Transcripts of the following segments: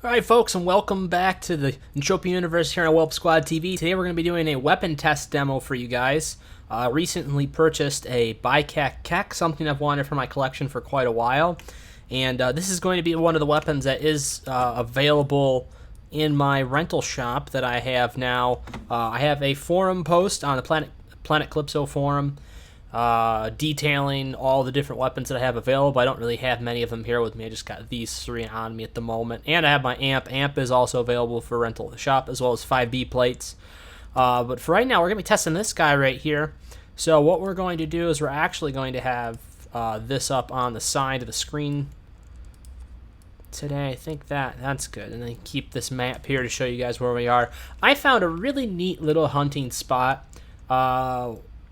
Alright folks, and welcome back to the Entropia universe here on Whelp Squad TV. Today we're going to be doing a weapon test demo for you guys. Recently purchased a Bicak, something I've wanted for my collection for quite a while. And this is going to be one of the weapons that is available in my rental shop that I have now. I have a forum post on the Planet Calypso forum detailing all the different weapons that I have available. I don't really have many of them here with me. I just got these three on me at the moment. And I have my amp. Amp is also available for rental at the shop, as well as 5B plates. But for right now, we're going to be testing this guy right here. So what we're going to do is we're actually going to have this up on the side of the screen today. I think that's good. And then keep this map here to show you guys where we are. I found a really neat little hunting spot.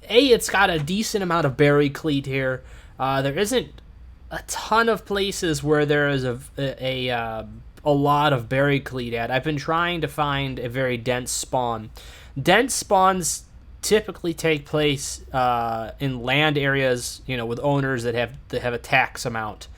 It's got a decent amount of berry cleat here. There isn't a ton of places where there is a lot of berry cleat at. I've been trying to find a very dense spawn. Dense spawns typically take place in land areas, with owners that have a tax amount.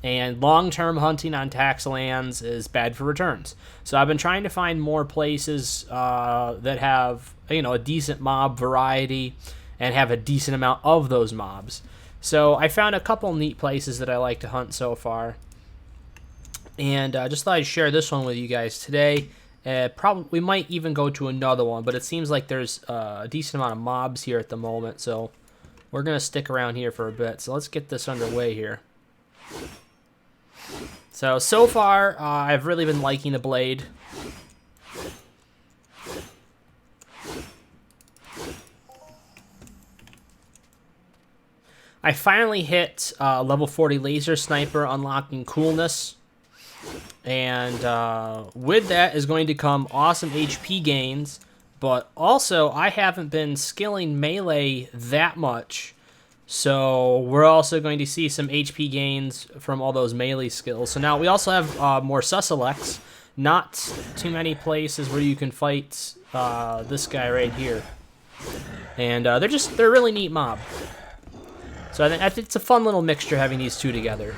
And long-term hunting on tax lands is bad for returns. So I've been trying to find more places that have a decent mob variety and have a decent amount of those mobs. So I found a couple neat places that I like to hunt so far. And just thought I'd share this one with you guys today. We might even go to another one, but it seems like there's a decent amount of mobs here at the moment. So we're going to stick around here for a bit. So let's get this underway here. So far, I've really been liking the blade. I finally hit level 40 laser sniper, unlocking coolness. And with that is going to come awesome HP gains. But also, I haven't been skilling melee that much. So we're also going to see some HP gains from all those melee skills. So now we also have more Suselects. Not too many places where you can fight this guy right here. And they're a really neat mob. So I think it's a fun little mixture having these two together.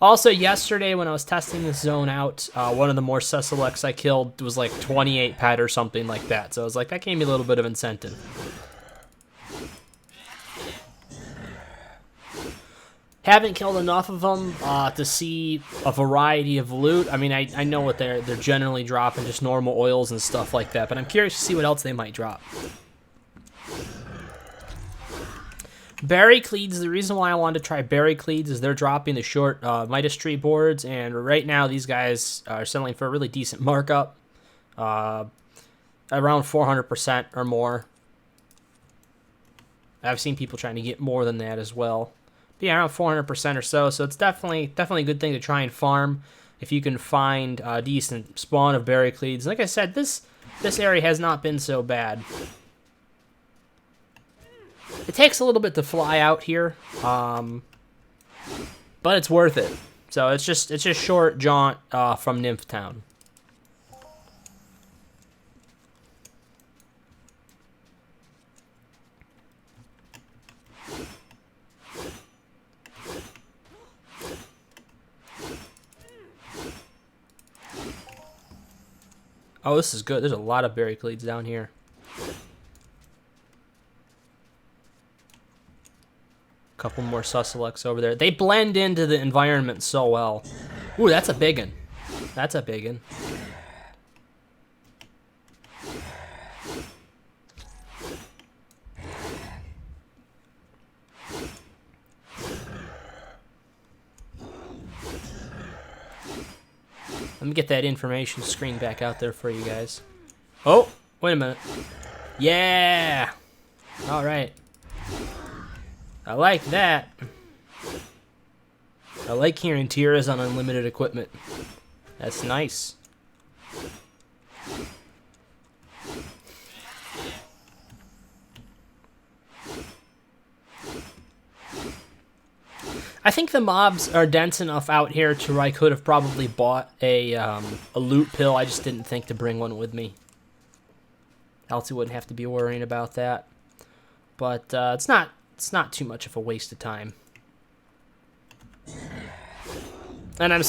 Also, yesterday when I was testing this zone out, one of the more Suselects I killed was like 28 pet or something like that. So I was like, that gave me a little bit of incentive. Haven't killed enough of them to see a variety of loot. I mean, I know what they're generally dropping, just normal oils and stuff like that. But I'm curious to see what else they might drop. Berry Cleeds, the reason why I wanted to try Berry Cleeds is they're dropping the short Midas Tree boards, and right now these guys are selling for a really decent markup, around 400% or more. I've seen people trying to get more than that as well. But yeah, around 400% or so, so it's definitely a good thing to try and farm if you can find a decent spawn of Berry Cleeds. Like I said, this area has not been so bad. It takes a little bit to fly out here, but it's worth it. So it's just short jaunt from Nymph Town. Oh, this is good. There's a lot of berry cleats down here. Couple more Suselects over there. They blend into the environment so well. Ooh, that's a big one. That's a big one. Let me get that information screen back out there for you guys. Oh, wait a minute. Yeah! Alright. I like that. I like hearing tiers on unlimited equipment. That's nice. I think the mobs are dense enough out here to where I could have probably bought a loot pill. I just didn't think to bring one with me. Else you wouldn't have to be worrying about that. But it's not too much of a waste of time. And I'm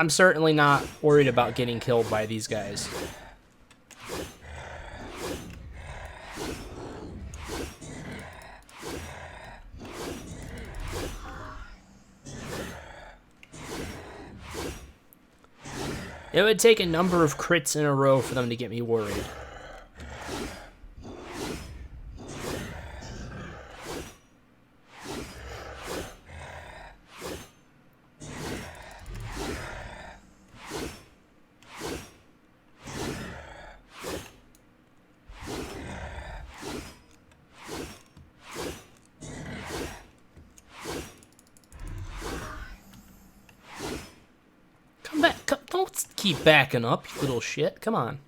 certainly not worried about getting killed by these guys. It would take a number of crits in a row for them to get me worried. Come back. Don't keep backing up, you little shit. Come on.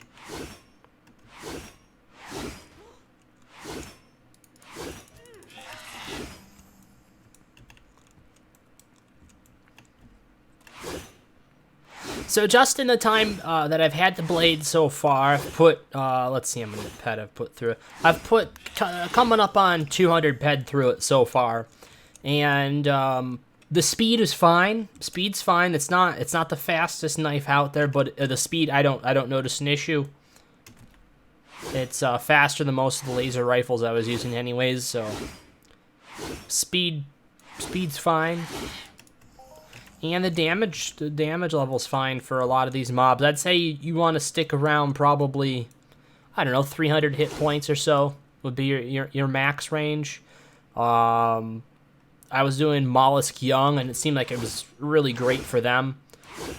So just in the time that I've had the blade so far, I've put, let's see how many ped I've put through it. I've put, coming up on 200 ped through it so far. And the speed is fine. Speed's fine. It's not the fastest knife out there, but the speed, I don't notice an issue. It's faster than most of the laser rifles I was using anyways, so speed's fine. And the damage level's fine for a lot of these mobs. I'd say you want to stick around probably, I don't know, 300 hit points or so would be your max range. I was doing Mollusk Young, and it seemed like it was really great for them.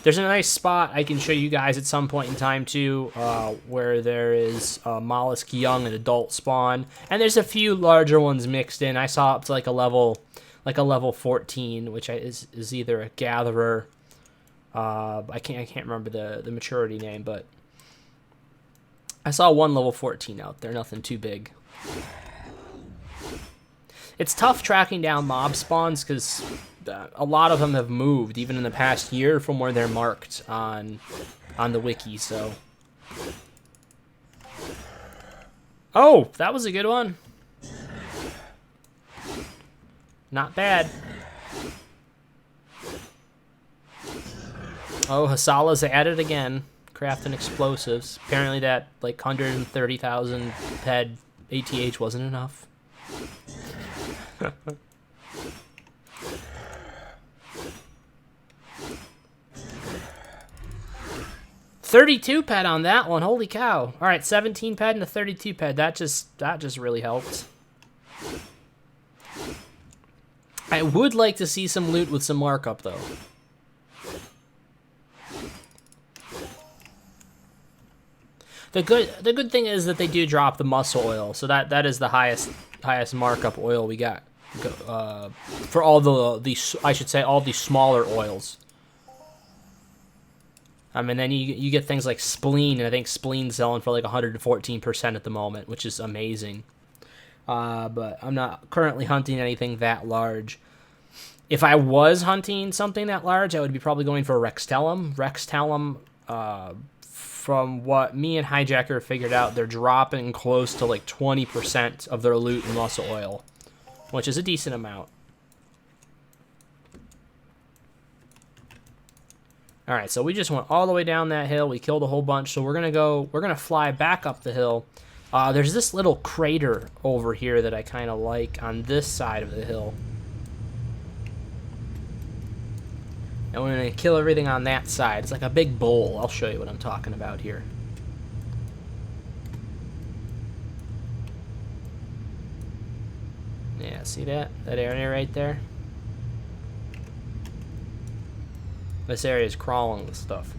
There's a nice spot I can show you guys at some point in time too, where there is Mollusk Young and Adult Spawn, and there's a few larger ones mixed in. I saw up to like a level 14, which is either a Gatherer. I can't remember the maturity name, but I saw one level 14 out there. Nothing too big. It's tough tracking down mob spawns because a lot of them have moved even in the past year from where they're marked on the wiki. So, oh, that was a good one. Not bad. Oh, Hasala's at it again, crafting explosives. Apparently that like 130,000 ped ATH wasn't enough. 32 ped on that one. Holy cow! All right, 17 ped and a 32 ped. That just really helped. I would like to see some loot with some markup though. The good thing is that they do drop the muscle oil, so that is the highest markup oil we got for all the I should say all the smaller oils. I mean, then you get things like spleen, and I think spleen's selling for like 114% at the moment, which is amazing. But I'm not currently hunting anything that large. If I was hunting something that large, I would be probably going for Rextellum. Rextellum, from what me and Hijacker figured out, they're dropping close to like 20% of their loot in muscle oil, which is a decent amount. All right, so we just went all the way down that hill. We killed a whole bunch, so we're gonna fly back up the hill. There's this little crater over here that I kind of like on this side of the hill. And we're gonna kill everything on that side. It's like a big bowl. I'll show you what I'm talking about here. Yeah, see that area right there? This area is crawling with stuff.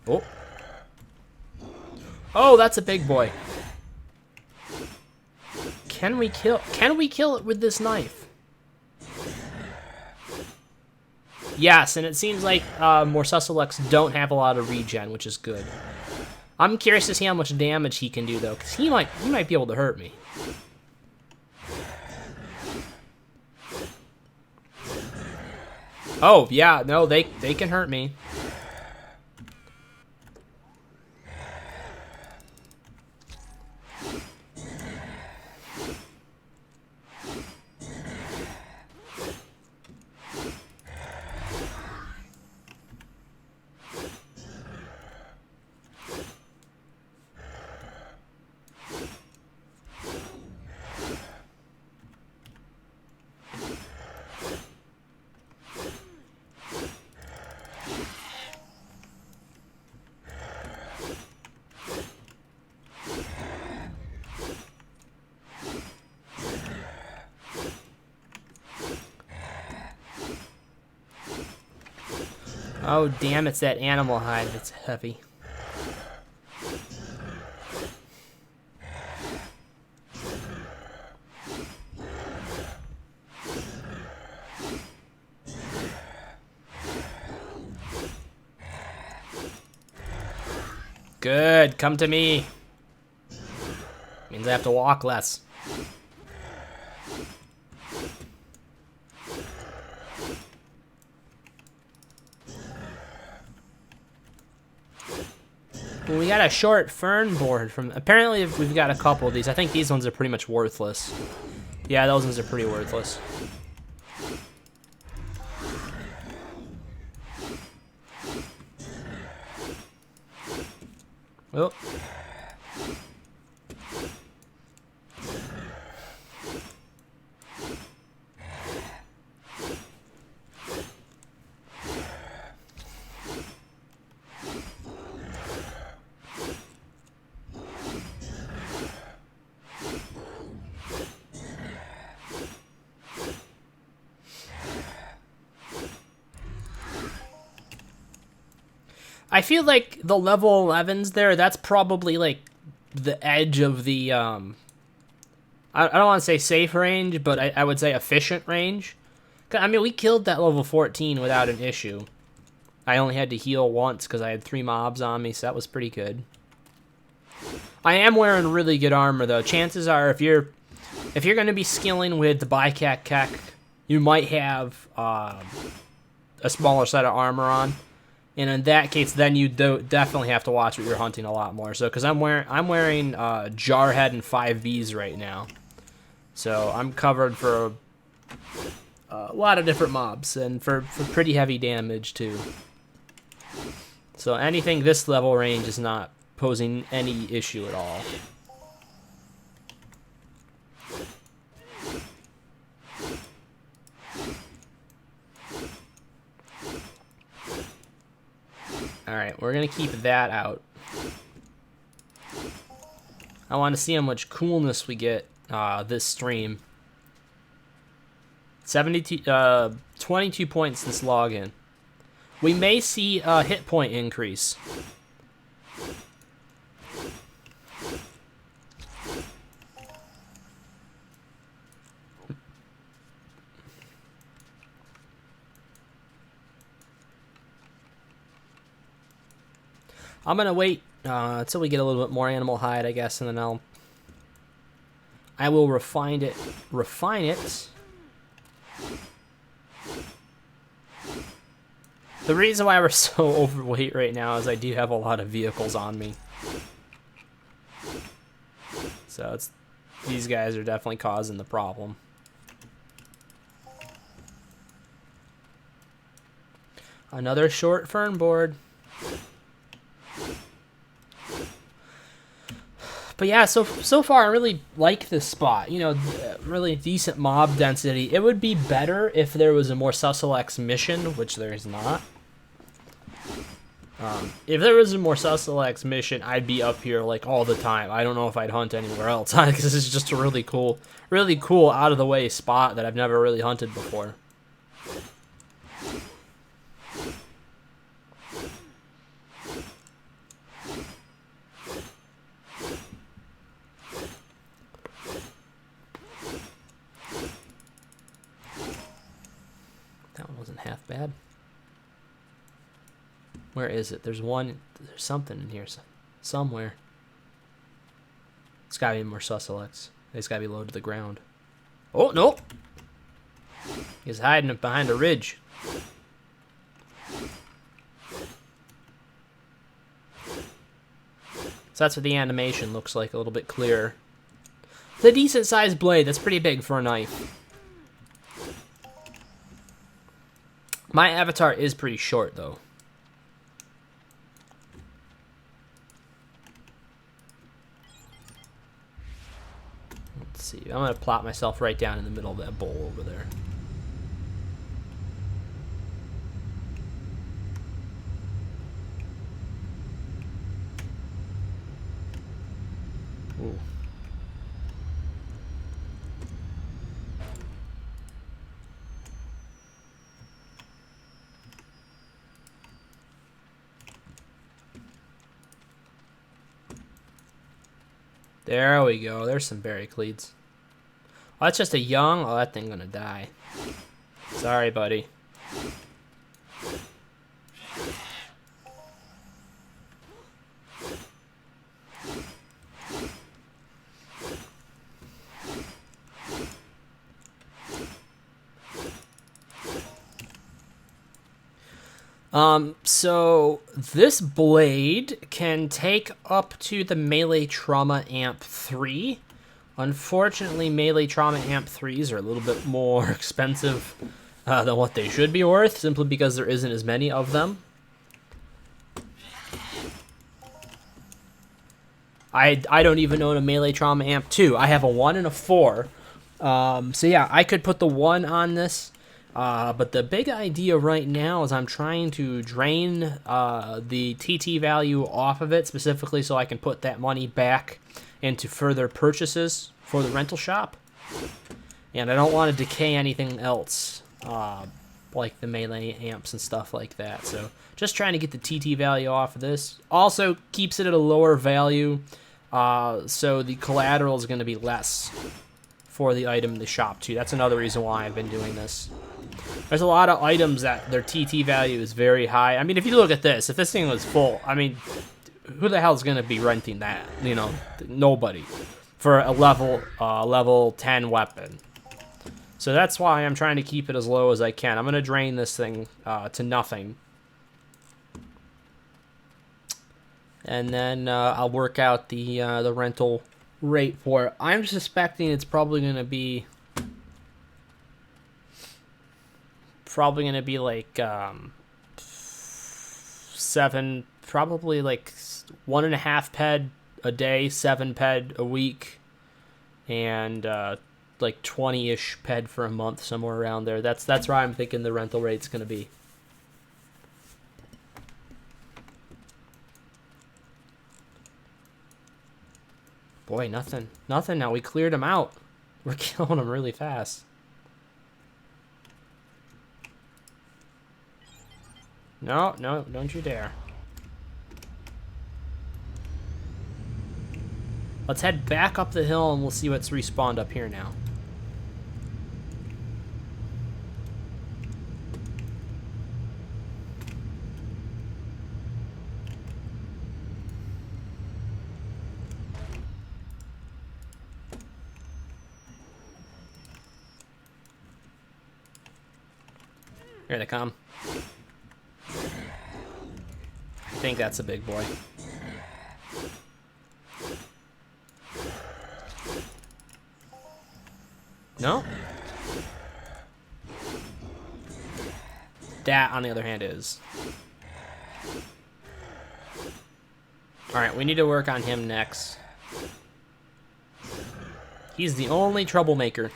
Oh. Oh, that's a big boy. Can we kill it with this knife? Yes, and it seems like Morsusilex don't have a lot of regen, which is good. I'm curious to see how much damage he can do though, because he might be able to hurt me. Oh, yeah, no, they can hurt me. Oh, damn, it's that animal hide that's heavy. Good, come to me. Means I have to walk less. Well, we got a short fern board from... Apparently we've got a couple of these. I think these ones are pretty much worthless. Yeah, those ones are pretty worthless. Oh. I feel like the level 11s there, that's probably like the edge of the, I don't want to say safe range, but I would say efficient range. I mean, we killed that level 14 without an issue. I only had to heal once because I had 3 mobs on me, so that was pretty good. I am wearing really good armor, though. Chances are, if you're going to be skilling with the Bicak, you might have a smaller set of armor on. And in that case, then you definitely have to watch what you're hunting a lot more. So, because I'm wearing Jarhead and 5Bs right now, so I'm covered for a lot of different mobs and for pretty heavy damage too. So anything this level range is not posing any issue at all. Alright, we're going to keep that out. I want to see how much coolness we get this stream. 22 points this login. We may see a hit point increase. I'm gonna wait until we get a little bit more animal hide, I guess, and then I will refine it. The reason why we're so overweight right now is I do have a lot of vehicles on me. So these guys are definitely causing the problem. Another short fern board. But yeah, so far I really like this spot. You know, really decent mob density. It would be better if there was a more Sussex mission, which there is not. If there was a more Sussex mission, I'd be up here like all the time. I don't know if I'd hunt anywhere else because this is just a really cool out of the way spot that I've never really hunted before. That one wasn't half bad. Where is it? There's something in here somewhere. It's gotta be more Sussex. It's gotta be low to the ground. Oh, no! He's hiding it behind a ridge. So that's what the animation looks like, a little bit clearer. It's a decent sized blade. That's pretty big for a knife. My avatar is pretty short, though. Let's see. I'm going to plop myself right down in the middle of that bowl over there. Ooh. There we go. There's some Barricledes. Oh, that's just a young. Oh, that thing gonna die. Sorry, buddy. So this blade can take up to the melee trauma amp 3. Unfortunately, melee trauma amp 3s are a little bit more expensive than what they should be worth, simply because there isn't as many of them. I don't even own a melee trauma amp 2. I have a 1 and a 4. So yeah, I could put the 1 on this. But the big idea right now is I'm trying to drain the TT value off of it, specifically so I can put that money back into further purchases for the rental shop. And I don't want to decay anything else, like the melee amps and stuff like that. So just trying to get the TT value off of this. Also keeps it at a lower value, so the collateral is going to be less for the item in the shop too. That's another reason why I've been doing this. There's a lot of items that their TT value is very high. I mean, if you look at this, if this thing was full, I mean, who the hell is going to be renting that? You know, nobody. For a level 10 weapon. So that's why I'm trying to keep it as low as I can. I'm going to drain this thing to nothing. And then I'll work out the rental rate for it. I'm suspecting it's probably going to be like 7, probably like 1.5 ped a day, 7 ped a week, and like 20-ish ped for a month, somewhere around there. That's where I'm thinking the rental rate's going to be. Boy, nothing now. We cleared them out. We're killing them really fast. No, don't you dare. Let's head back up the hill and we'll see what's respawned up here now. Here they come. I think that's a big boy. No? That, on the other hand, is. Alright, we need to work on him next. He's the only troublemaker.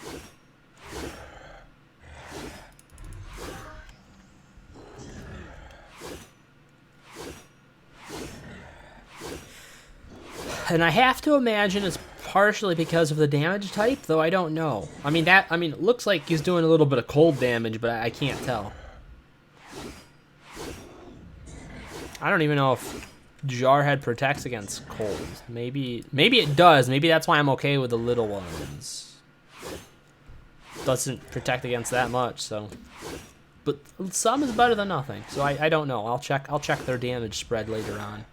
And I have to imagine it's partially because of the damage type, though I don't know. I mean, it looks like he's doing a little bit of cold damage, but I can't tell. I don't even know if Jarhead protects against cold. Maybe it does. Maybe that's why I'm okay with the little ones. Doesn't protect against that much, so. But some is better than nothing, so I don't know. I'll check their damage spread later on.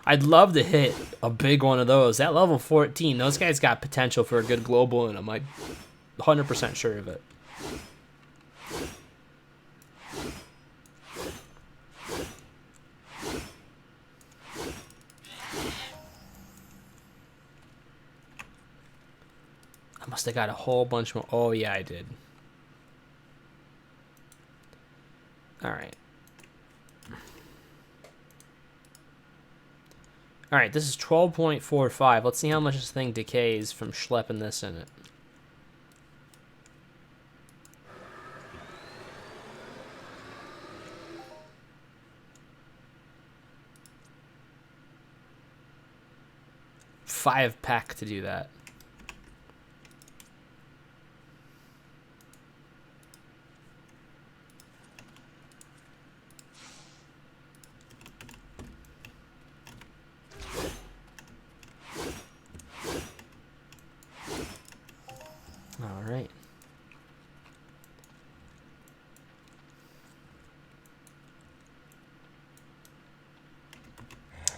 I'd love to hit a big one of those. At level 14, those guys got potential for a good global in them. I'm 100% sure of it. I must have got a whole bunch more. Oh, yeah, I did. All right. Alright, this is 12.45. Let's see how much this thing decays from schlepping this in it. $5 pack to do that.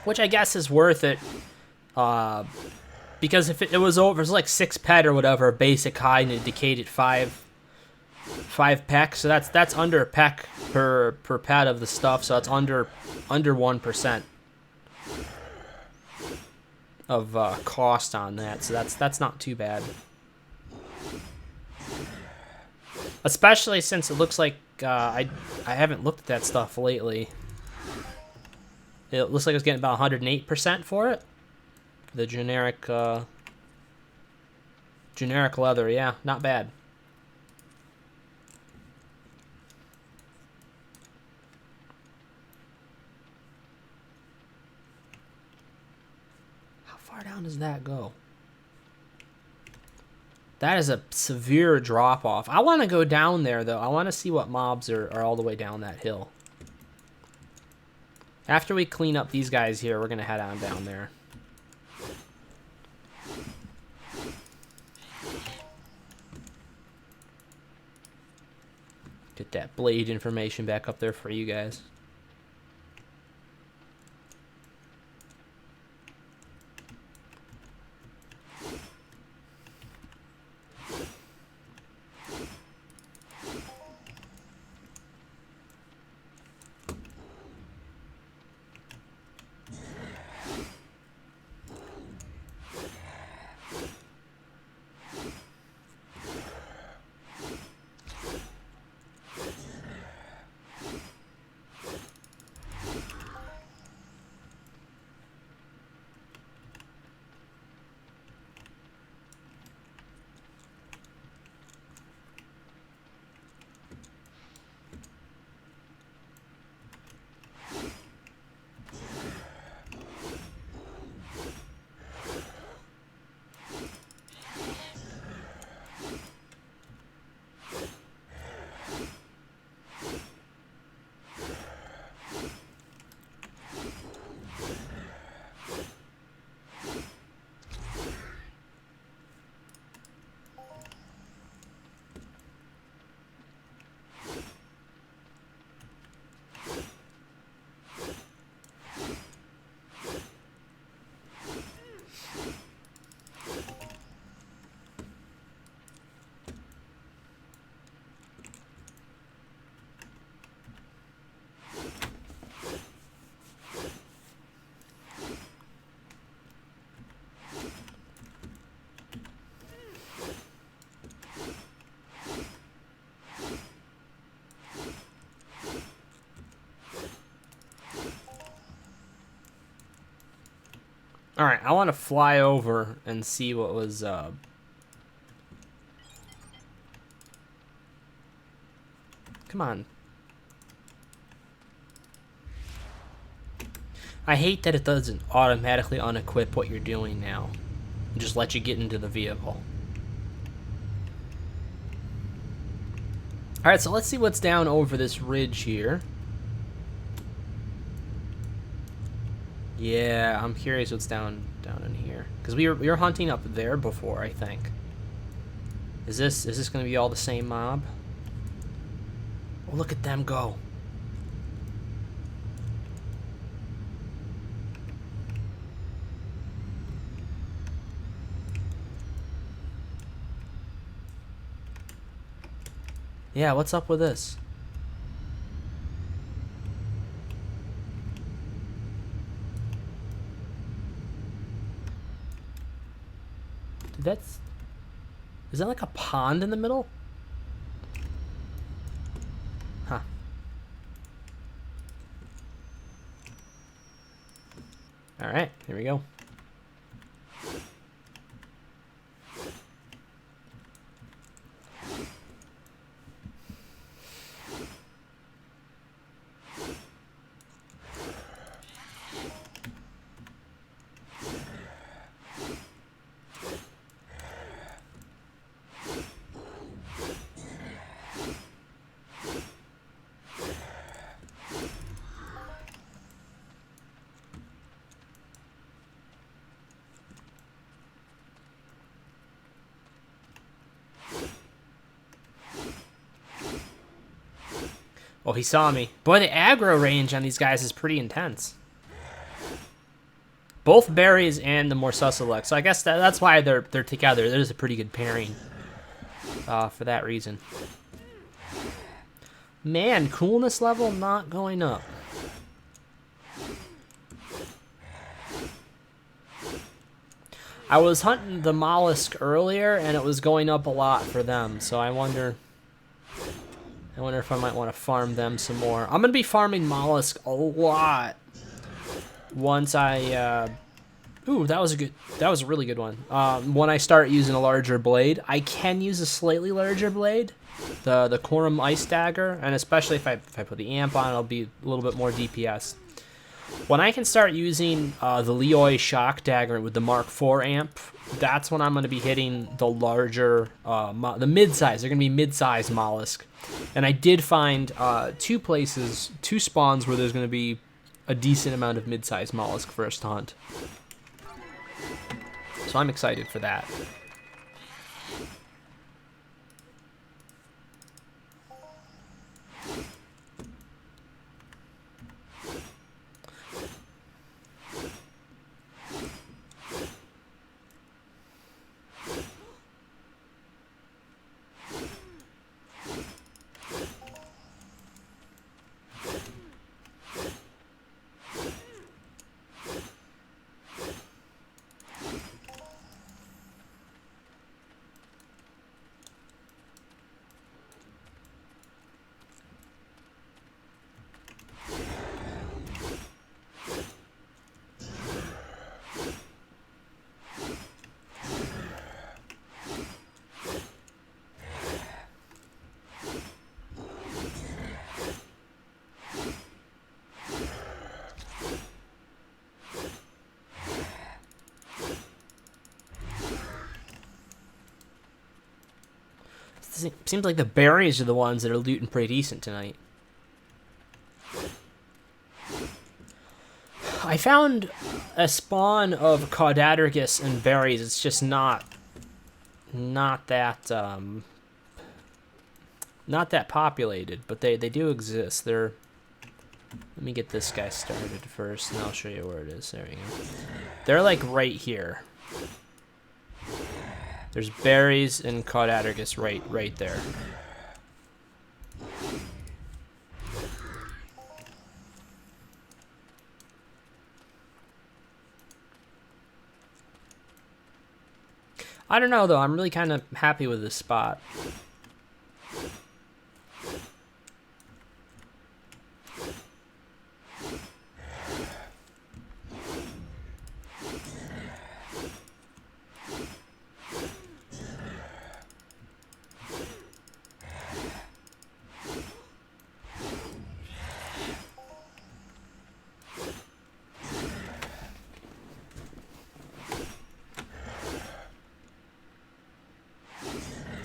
which I guess is worth it. Because if it was over, it's like 6 pet or whatever, basic high, and it decayed at 5 peck. So that's under a peck per pet of the stuff. So it's under 1% of cost on that. So that's not too bad. Especially since it looks like I haven't looked at that stuff lately. It looks like it's getting about 108% for it. The generic leather, yeah, not bad. How far down does that go? That is a severe drop off. I want to go down there though. I want to see what mobs are all the way down that hill. After we clean up these guys here, we're gonna head on down there. Get that blade information back up there for you guys. Alright, I want to fly over and see what was... Come on. I hate that it doesn't automatically unequip what you're doing now. And just let you get into the vehicle. Alright, so let's see what's down over this ridge here. Yeah, I'm curious what's down in here. Because we were hunting up there before, I think. Is this going to be all the same mob? Oh, look at them go. Yeah, what's up with this? Dude, is that like a pond in the middle? Huh. Alright, here we go. Oh, he saw me. Boy, the aggro range on these guys is pretty intense. both berries and the Morsuselect. So I guess that's why they're together. There's a pretty good pairing for that reason. Man, coolness level not going up. I was hunting the mollusk earlier, and it was going up a lot for them. So I wonder if I might want to farm them some more. I'm gonna be farming mollusk a lot once I. Ooh, that was a really good one. When I start using a larger blade, I can use a slightly larger blade, the Corum Ice Dagger, and especially if I put the amp on, it'll be a little bit more DPS. When I can start using the Leoi Shock Dagger with the Mark IV amp, that's when I'm going to be hitting the larger, the mid-size. They're going to be mid-size mollusk. And I did find two spawns where there's going to be a decent amount of mid-size mollusk for us to hunt. So I'm excited for that. Seems like the berries are the ones that are looting pretty decent tonight. I found a spawn of Caudadergus and berries. It's just not that populated, but they do exist. Let me get this guy started first, and I'll show you where it is. There we go. They're like right here. There's berries and Caudadergus right there. I don't know though, I'm really kind of happy with this spot.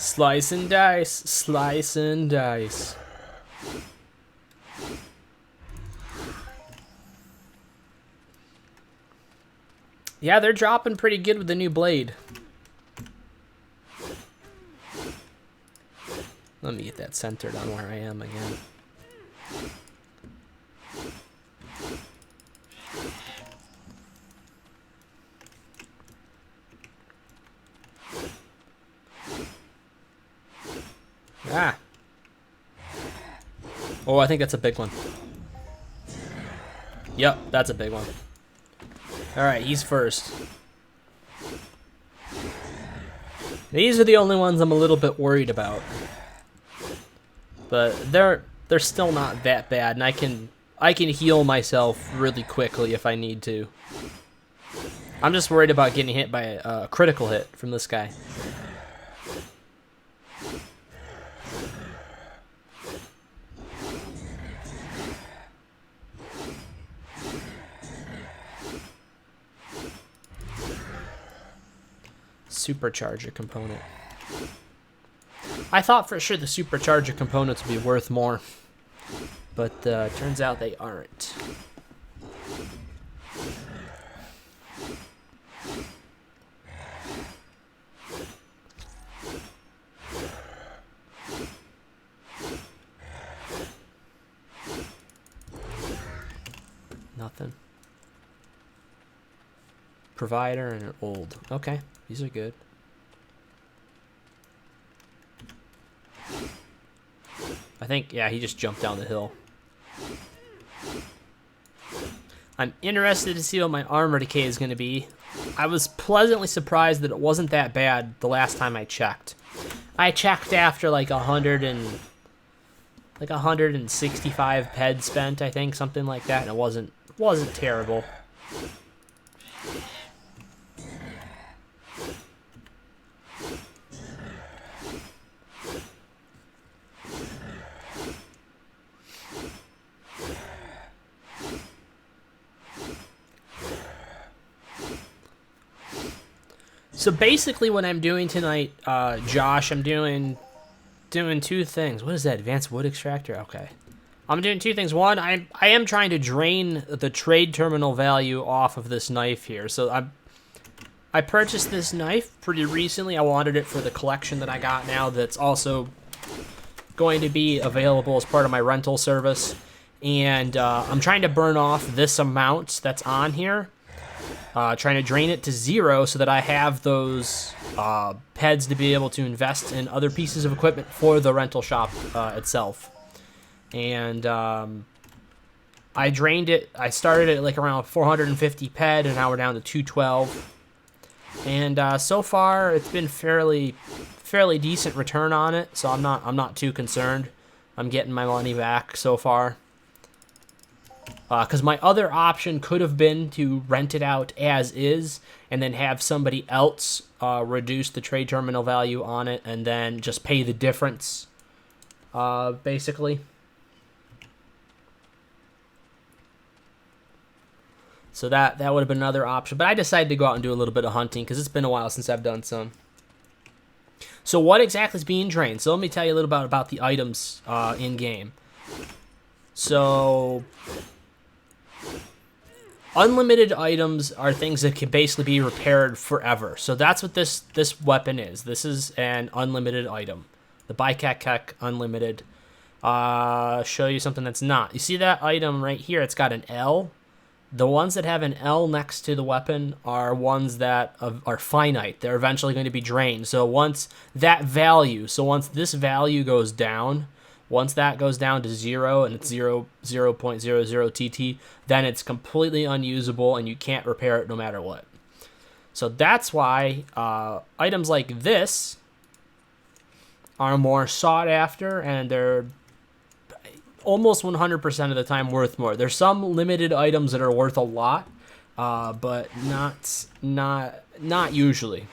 Slice and dice, slice and dice. Yeah, they're dropping pretty good with the new blade. Let me get that centered on where I am again. Ah. Oh, I think that's a big one. Yep, that's a big one. Alright, he's first. These are the only ones I'm a little bit worried about. But they're still not that bad, and I can heal myself really quickly if I need to. I'm just worried about getting hit by a critical hit from this guy. Supercharger component. I thought for sure the supercharger components would be worth more, but turns out they aren't. Nothing. Provider and an old. Okay, these are good. I think, yeah, he just jumped down the hill. I'm interested to see what my armor decay is going to be. I was pleasantly surprised that it wasn't that bad the last time I checked. I checked after like 165 ped spent, I think, something like that, and it wasn't terrible. So basically what I'm doing tonight, Josh, I'm doing two things. What is that? Advanced wood extractor? Okay. I'm doing two things. One, I am trying to drain the trade terminal value off of this knife here. So I purchased this knife pretty recently. I wanted it for the collection that I got now that's also going to be available as part of my rental service. And I'm trying to burn off this amount that's on here. Trying to drain it to 0 so that I have those PEDs to be able to invest in other pieces of equipment for the rental shop itself. And I drained it. I started at like around 450 PED, and now we're down to 212. And so far, it's been fairly decent return on it, so I'm not too concerned. I'm getting my money back so far. Because my other option could have been to rent it out as is and then have somebody else reduce the trade terminal value on it and then just pay the difference, basically. So that would have been another option. But I decided to go out and do a little bit of hunting because it's been a while since I've done some. So what exactly is being drained? So let me tell you a little bit about the items in-game. So unlimited items are things that can basically be repaired forever. So that's what this weapon is. This is an unlimited item. The Bicak unlimited. Show you something that's not. You see that item right here? It's got an L. The ones that have an L next to the weapon are ones that are finite. They're eventually going to be drained. So once this value goes down, once that goes down to 0 and it's 0.00 TT, then it's completely unusable and you can't repair it no matter what. So that's why items like this are more sought after, and they're almost 100% of the time worth more. There's some limited items that are worth a lot, but not usually.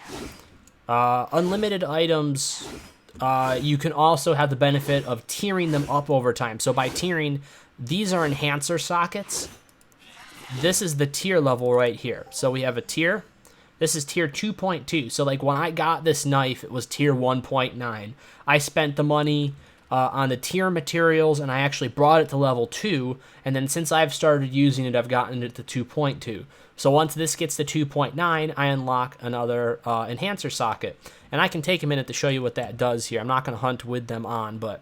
Unlimited items, you can also have the benefit of tiering them up over time. So by tiering, these are enhancer sockets. This is the tier level right here. So we have a tier. This is tier 2.2. So like when I got this knife, it was tier 1.9. I spent the money on the tier materials, and I actually brought it to level 2, and then since I've started using it, I've gotten it to 2.2. So once this gets to 2.9, I unlock another enhancer socket, and I can take a minute to show you what that does here. I'm not going to hunt with them on, but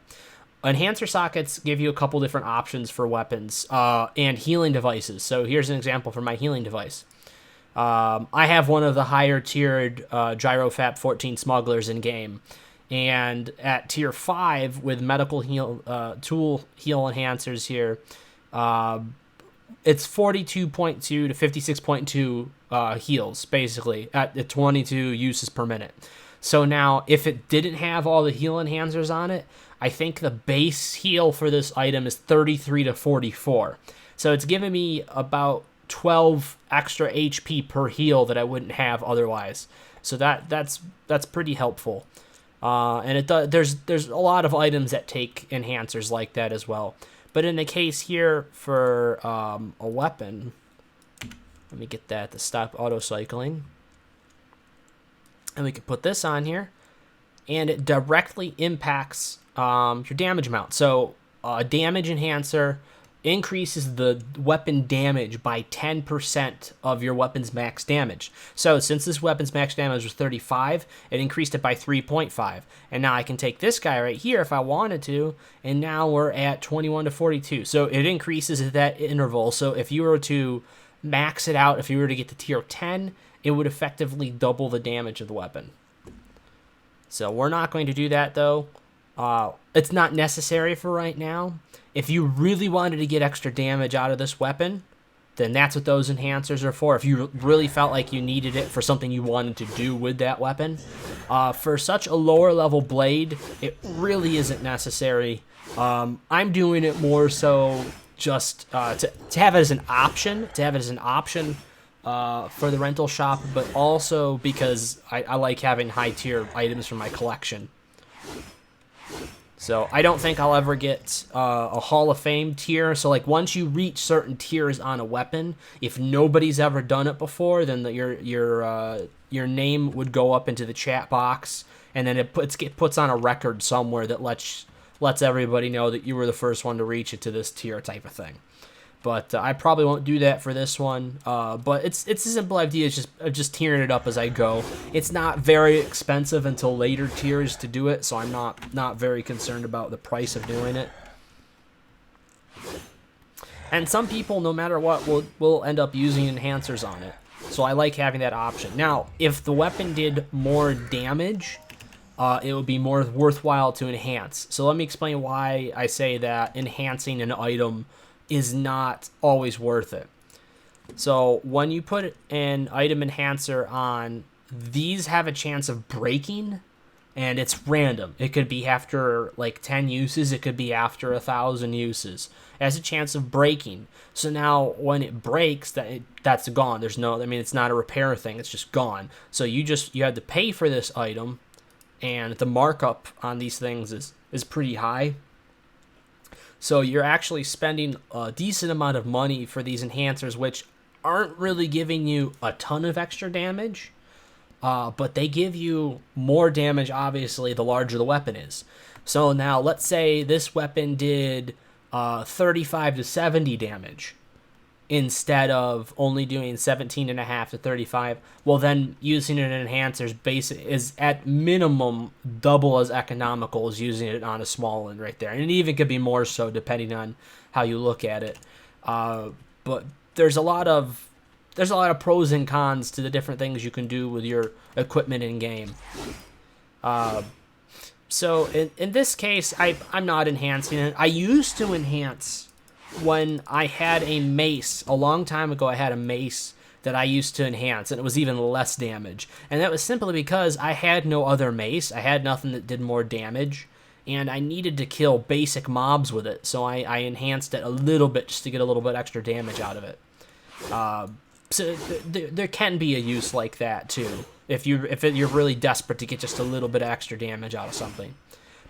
enhancer sockets give you a couple different options for weapons and healing devices. So here's an example for my healing device. I have one of the higher tiered Gyrofap 14 smugglers in game. And at tier 5 with medical tool heal enhancers here, it's 42.2 to 56.2 heals, basically, at the 22 uses per minute. So now, if it didn't have all the heal enhancers on it, I think the base heal for this item is 33 to 44. So it's giving me about 12 extra HP per heal that I wouldn't have otherwise. So that's pretty helpful. And there's a lot of items that take enhancers like that as well. But in the case here for a weapon, let me get that to stop auto-cycling. And we can put this on here. And it directly impacts your damage amount. So a damage enhancer increases the weapon damage by 10% of your weapon's max damage. So since this weapon's max damage was 35, it increased it by 3.5. And now I can take this guy right here if I wanted to, and now we're at 21 to 42. So it increases at that interval. So if you were to max it out. If you were to get to tier 10, it would effectively double the damage of the weapon. So we're not going to do that, though. It's not necessary for right now. If you really wanted to get extra damage out of this weapon, then that's what those enhancers are for. If you really felt like you needed it for something you wanted to do with that weapon. For such a lower level blade, it really isn't necessary. I'm doing it more so just to have it as an option, for the rental shop, but also because I like having high tier items for my collection. So I don't think I'll ever get a Hall of Fame tier. So like once you reach certain tiers on a weapon, if nobody's ever done it before, then your name would go up into the chat box, and then it puts on a record somewhere that lets everybody know that you were the first one to reach it to this tier type of thing. But I probably won't do that for this one. But it's a simple idea. It's just tiering it up as I go. It's not very expensive until later tiers to do it, so I'm not very concerned about the price of doing it. And some people, no matter what, will end up using enhancers on it. So I like having that option. Now, if the weapon did more damage, it would be more worthwhile to enhance. So let me explain why I say that enhancing an item is not always worth it. So when you put an item enhancer on, these have a chance of breaking, and it's random. It could be after like 10 uses, it could be after 1,000 uses. It has a chance of breaking. So now when it breaks, that's gone. It's not a repair thing, it's just gone. So you have to pay for this item, and the markup on these things is pretty high. So you're actually spending a decent amount of money for these enhancers, which aren't really giving you a ton of extra damage, but they give you more damage, obviously, the larger the weapon is. So now let's say this weapon did 35 to 70 damage instead of only doing 17.5 to 35. Well, then using an enhancer is at minimum double as economical as using it on a small one right there, and it even could be more so depending on how you look at it. But there's a lot of pros and cons to the different things you can do with your equipment in game. So in this case, I'm not enhancing it. I used to enhance when I had a mace. A long time ago, I had a mace that I used to enhance, and it was even less damage. And that was simply because I had no other mace. I had nothing that did more damage, and I needed to kill basic mobs with it, so I enhanced it a little bit just to get a little bit extra damage out of it. So there can be a use like that too, if you're really desperate to get just a little bit of extra damage out of something.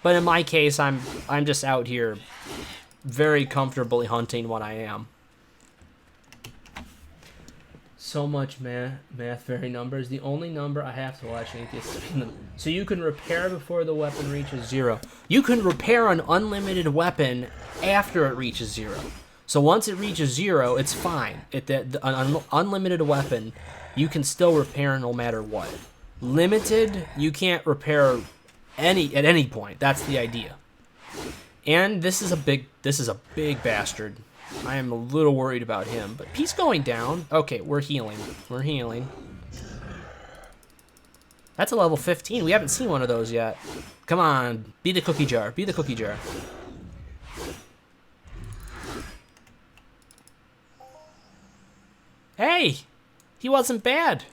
But in my case, I'm just out here very comfortably hunting what I am. So much math, very numbers. The only number I have to watch is so you can repair before the weapon reaches 0. You can repair an unlimited weapon after it reaches 0. So once it reaches 0, it's fine. An unlimited weapon, you can still repair no matter what. Limited, you can't repair at any point. That's the idea. And this is a big bastard. I am a little worried about him, but he's going down. Okay, we're healing. That's a level 15. We haven't seen one of those yet. Come on, be the cookie jar. Hey, he wasn't bad.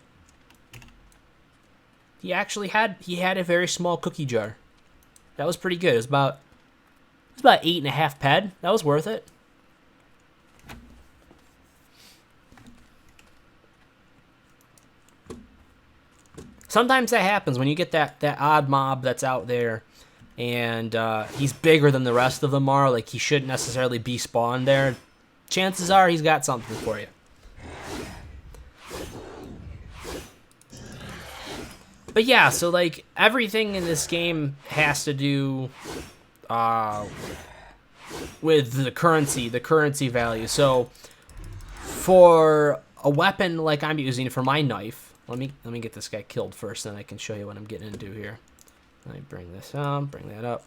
He had a very small cookie jar. That was pretty good. It was about 8.5 ped. That was worth it. Sometimes that happens when you get that odd mob that's out there, and he's bigger than the rest of them are. Like, he shouldn't necessarily be spawned there. Chances are he's got something for you. But yeah, so like everything in this game has to do with the currency value. So for a weapon like I'm using for my knife, let me get this guy killed first, then I can show you what I'm getting into here. Let me bring this up, bring that up.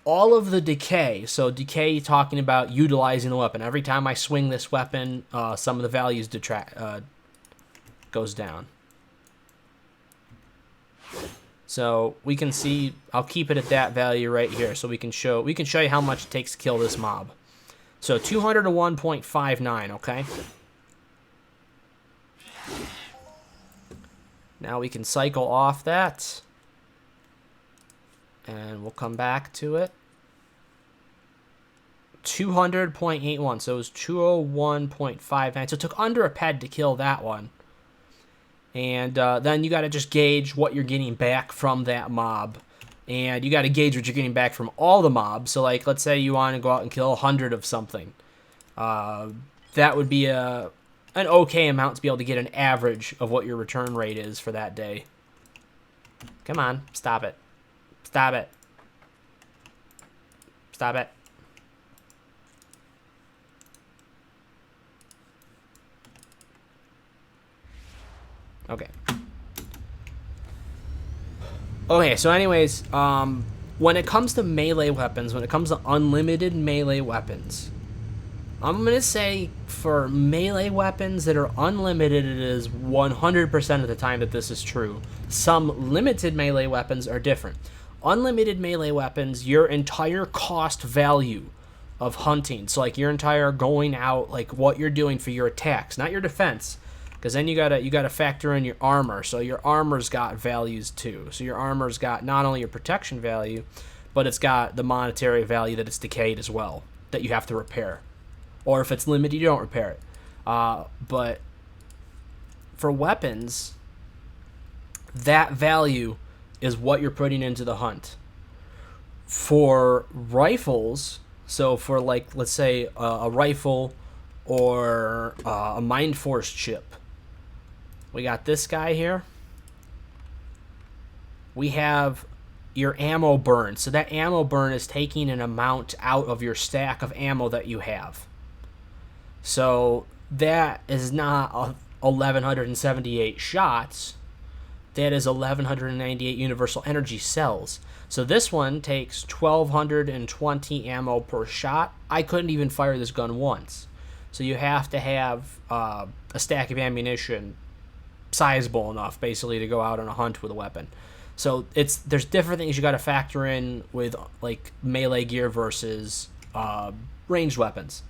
all of the decay. So decay talking about utilizing the weapon. Every time I swing this weapon, some of the values goes down. So we can see, I'll keep it at that value right here so we can show you how much it takes to kill this mob. So 201.59, okay? Now we can cycle off that. And we'll come back to it. 200.81, so it was 201.59. So it took under a ped to kill that one. And then you got to just gauge what you're getting back from that mob. And you got to gauge what you're getting back from all the mobs. So, like, let's say you want to go out and kill 100 of something. That would be an okay amount to be able to get an average of what your return rate is for that day. Come on, stop it. Stop it. Stop it. Okay. Okay, so anyways, when it comes to melee weapons, when it comes to unlimited melee weapons, I'm going to say for melee weapons that are unlimited, it is 100% of the time that this is true. Some limited melee weapons are different. Unlimited melee weapons, your entire cost value of hunting, so like your entire going out, like what you're doing for your attacks, not your defense, because then you gotta factor in your armor. So your armor's got values too. So your armor's got not only your protection value, but it's got the monetary value that it's decayed as well, that you have to repair. Or if it's limited, you don't repair it. But for weapons, that value is what you're putting into the hunt. For rifles, so for like, let's say a rifle or a Mind Force chip, we got this guy here. We have your ammo burn. So that ammo burn is taking an amount out of your stack of ammo that you have. So that is not 1,178 shots. That is 1,198 universal energy cells. So this one takes 1,220 ammo per shot. I couldn't even fire this gun once. So you have to have a stack of ammunition sizable enough, basically, to go out on a hunt with a weapon. So there's different things you got to factor in with like melee gear versus ranged weapons.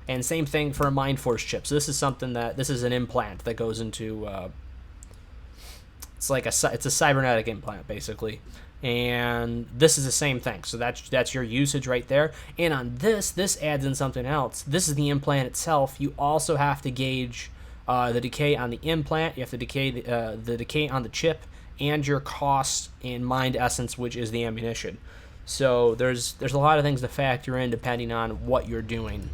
And same thing for a Mind Force chip. So this is an implant that goes into it's a cybernetic implant, basically. And this is the same thing. So that's your usage right there. And on this adds in something else. This is the implant itself. You also have to gauge the decay on the implant. You have to decay the decay on the chip, and your cost in mind essence, which is the ammunition. So there's a lot of things to factor in depending on what you're doing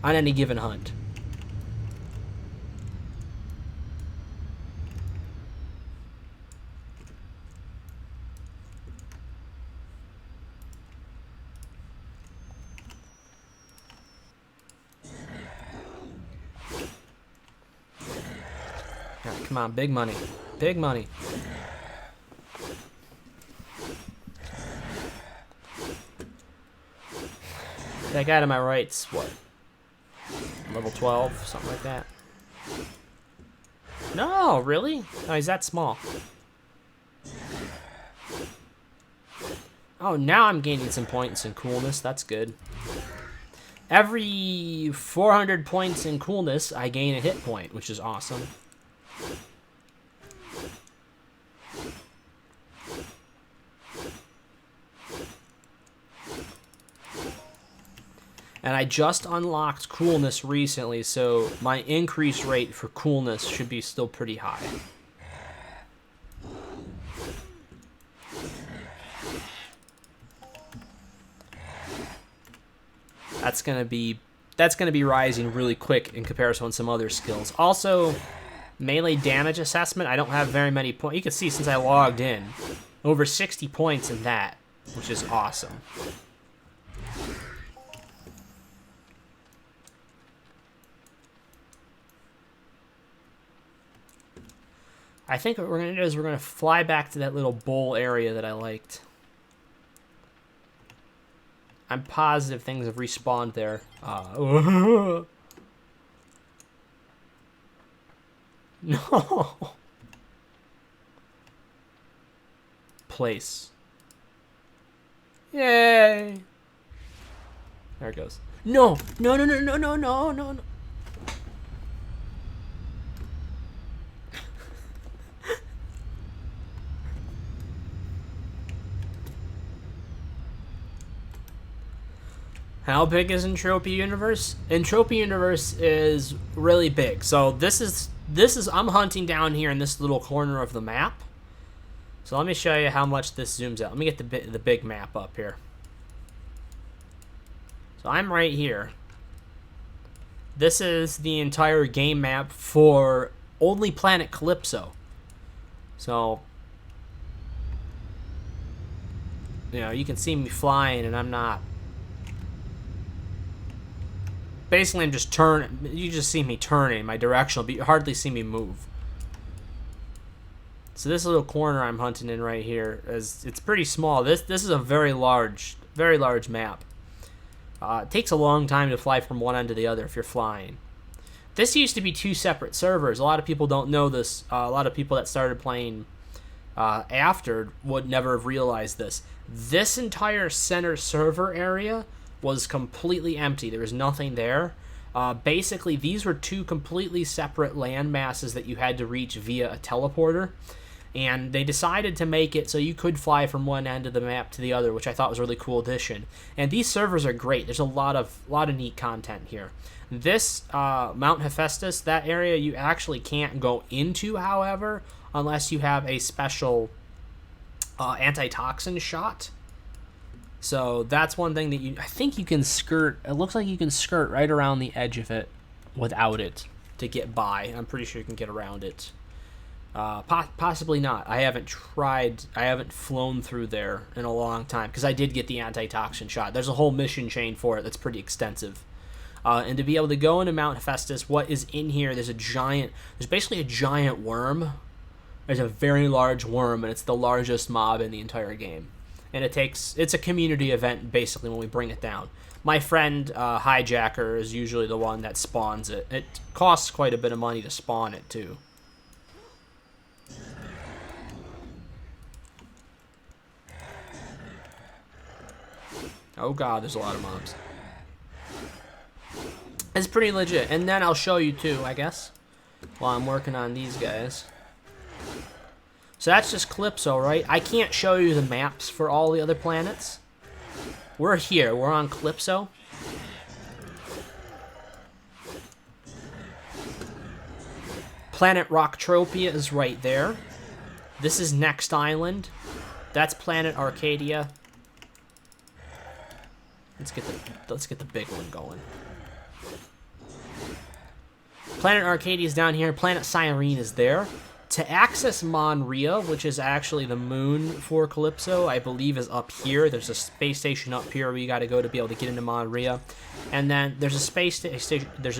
on any given hunt. Right, come on, big money. Big money. That guy to my right's what? Level 12, something like that. No, really? Oh, he's that small. Oh, now I'm gaining some points in coolness. That's good. Every 400 points in coolness, I gain a hit point, which is awesome. And I just unlocked coolness recently, so my increase rate for coolness should be still pretty high. That's gonna be rising really quick in comparison with some other skills. Also, melee damage assessment, I don't have very many points. You can see since I logged in, over 60 points in that, which is awesome. I think what we're going to do is we're going to fly back to that little bowl area that I liked. I'm positive things have respawned there. No. Place. Yay. There it goes. No. No, no, no, no, no, no, no, no. How big is Entropia Universe? Entropia Universe is really big. So this is I'm hunting down here in this little corner of the map. So let me show you how much this zooms out. Let me get the big map up here. So I'm right here. This is the entire game map for only planet Calypso. So, you know, you can see me flying and I'm not. Basically, I'm just turning. You just see me turning my directional, but you hardly see me move. So this little corner I'm hunting in right here it's pretty small. This is a very large map. It takes a long time to fly from one end to the other if you're flying. This used to be 2 separate servers. A lot of people don't know this. A lot of people that started playing after would never have realized this. This entire center server area was completely empty. There was nothing there. Basically, these were 2 completely separate land masses that you had to reach via a teleporter. And they decided to make it so you could fly from one end of the map to the other, which I thought was a really cool addition. And these servers are great. There's a lot of neat content here. This Mount Hephaestus, that area you actually can't go into, however, unless you have a special antitoxin shot. So that's one thing that I think you can skirt. It looks like you can skirt right around the edge of it without it to get by. I'm pretty sure you can get around it. Possibly not. I haven't tried. I haven't flown through there in a long time because I did get the antitoxin shot. There's a whole mission chain for it that's pretty extensive. And to be able to go into Mount Hephaestus, what is in here? There's basically a giant worm. There's a very large worm, and it's the largest mob in the entire game. And it's a community event basically when we bring it down. My friend Hijacker is usually the one that spawns it. It costs quite a bit of money to spawn it too. Oh god, there's a lot of mobs. It's pretty legit. And then I'll show you too, I guess, while I'm working on these guys. So that's just Calypso, right? I can't show you the maps for all the other planets. We're here. We're on Calypso. Planet Rocktropia is right there. This is Next Island. That's Planet Arcadia. Let's get the big one going. Planet Arcadia is down here. Planet Cyrene is there. To access Monria, which is actually the moon for Calypso, I believe is up here. There's a space station up here where you got to go to be able to get into Monria. And then there's a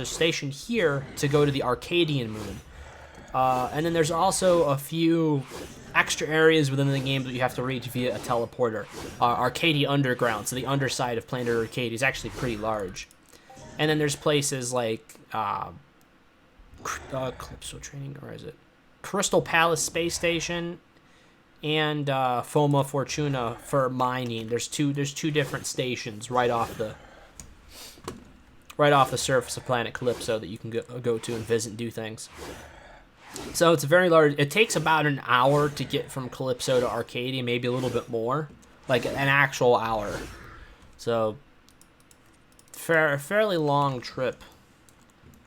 station here to go to the Arcadian moon. And then there's also a few extra areas within the game that you have to reach via a teleporter. Arcadia Underground, so the underside of Planet Arcadia is actually pretty large. And then there's places like Calypso Training, or is it Crystal Palace Space Station and Foma Fortuna for mining. There's two different stations right off the surface of Planet Calypso that you can go to and visit and do things. So it's a very large. It takes about an hour to get from Calypso to Arcadia, maybe a little bit more, like an actual hour. So fairly long trip.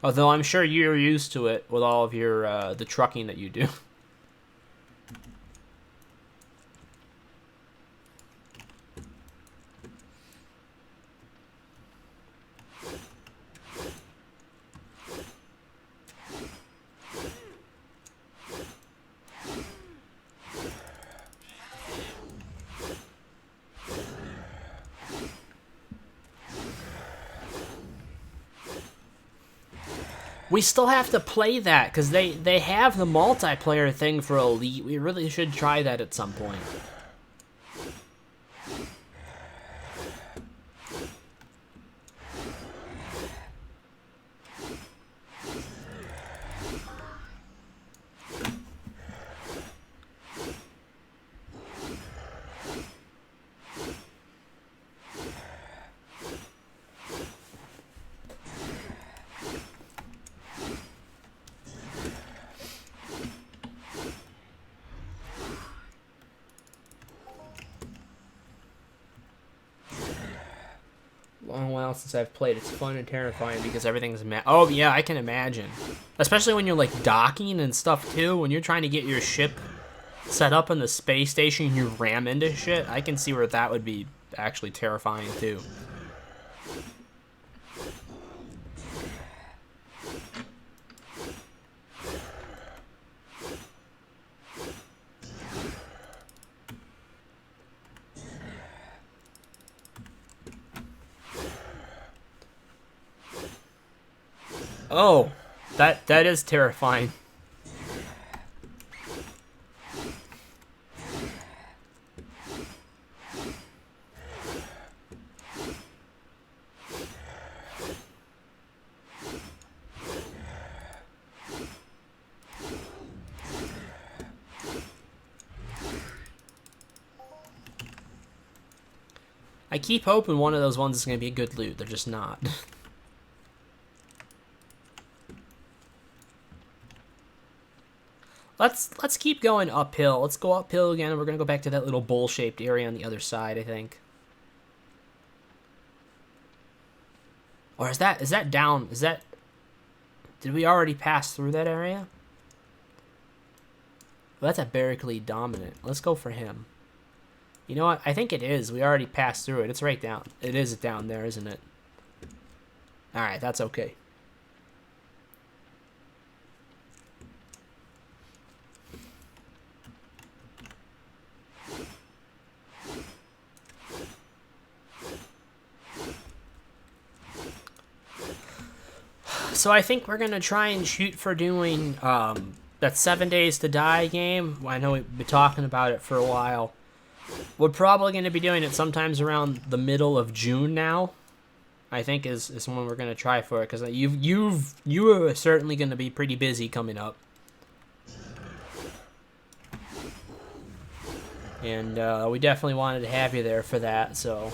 Although I'm sure you're used to it with all of your the trucking that you do. We still have to play that, because they have the multiplayer thing for Elite. We really should try that at some point. while since I've played. It's fun and terrifying because everything's oh yeah, I can imagine. Especially when you're like docking and stuff too. When you're trying to get your ship set up in the space station and you ram into shit, I can see where that would be actually terrifying too. Oh, that is terrifying. I keep hoping one of those ones is going to be good loot. They're just not. Let's keep going uphill. Let's go uphill again, and we're gonna go back to that little bowl-shaped area on the other side, I think. Or is that down? Is that... Did we already pass through that area? Well, that's a Berkeley dominant. Let's go for him. You know what? I think it is. We already passed through it. It's right down. It is down there, isn't it? Alright, that's okay. So I think we're going to try and shoot for doing that 7 Days to Die game. I know we've been talking about it for a while. We're probably going to be doing it sometimes around the middle of June now. I think is when we're going to try for it, because you are certainly going to be pretty busy coming up. And we definitely wanted to have you there for that, so...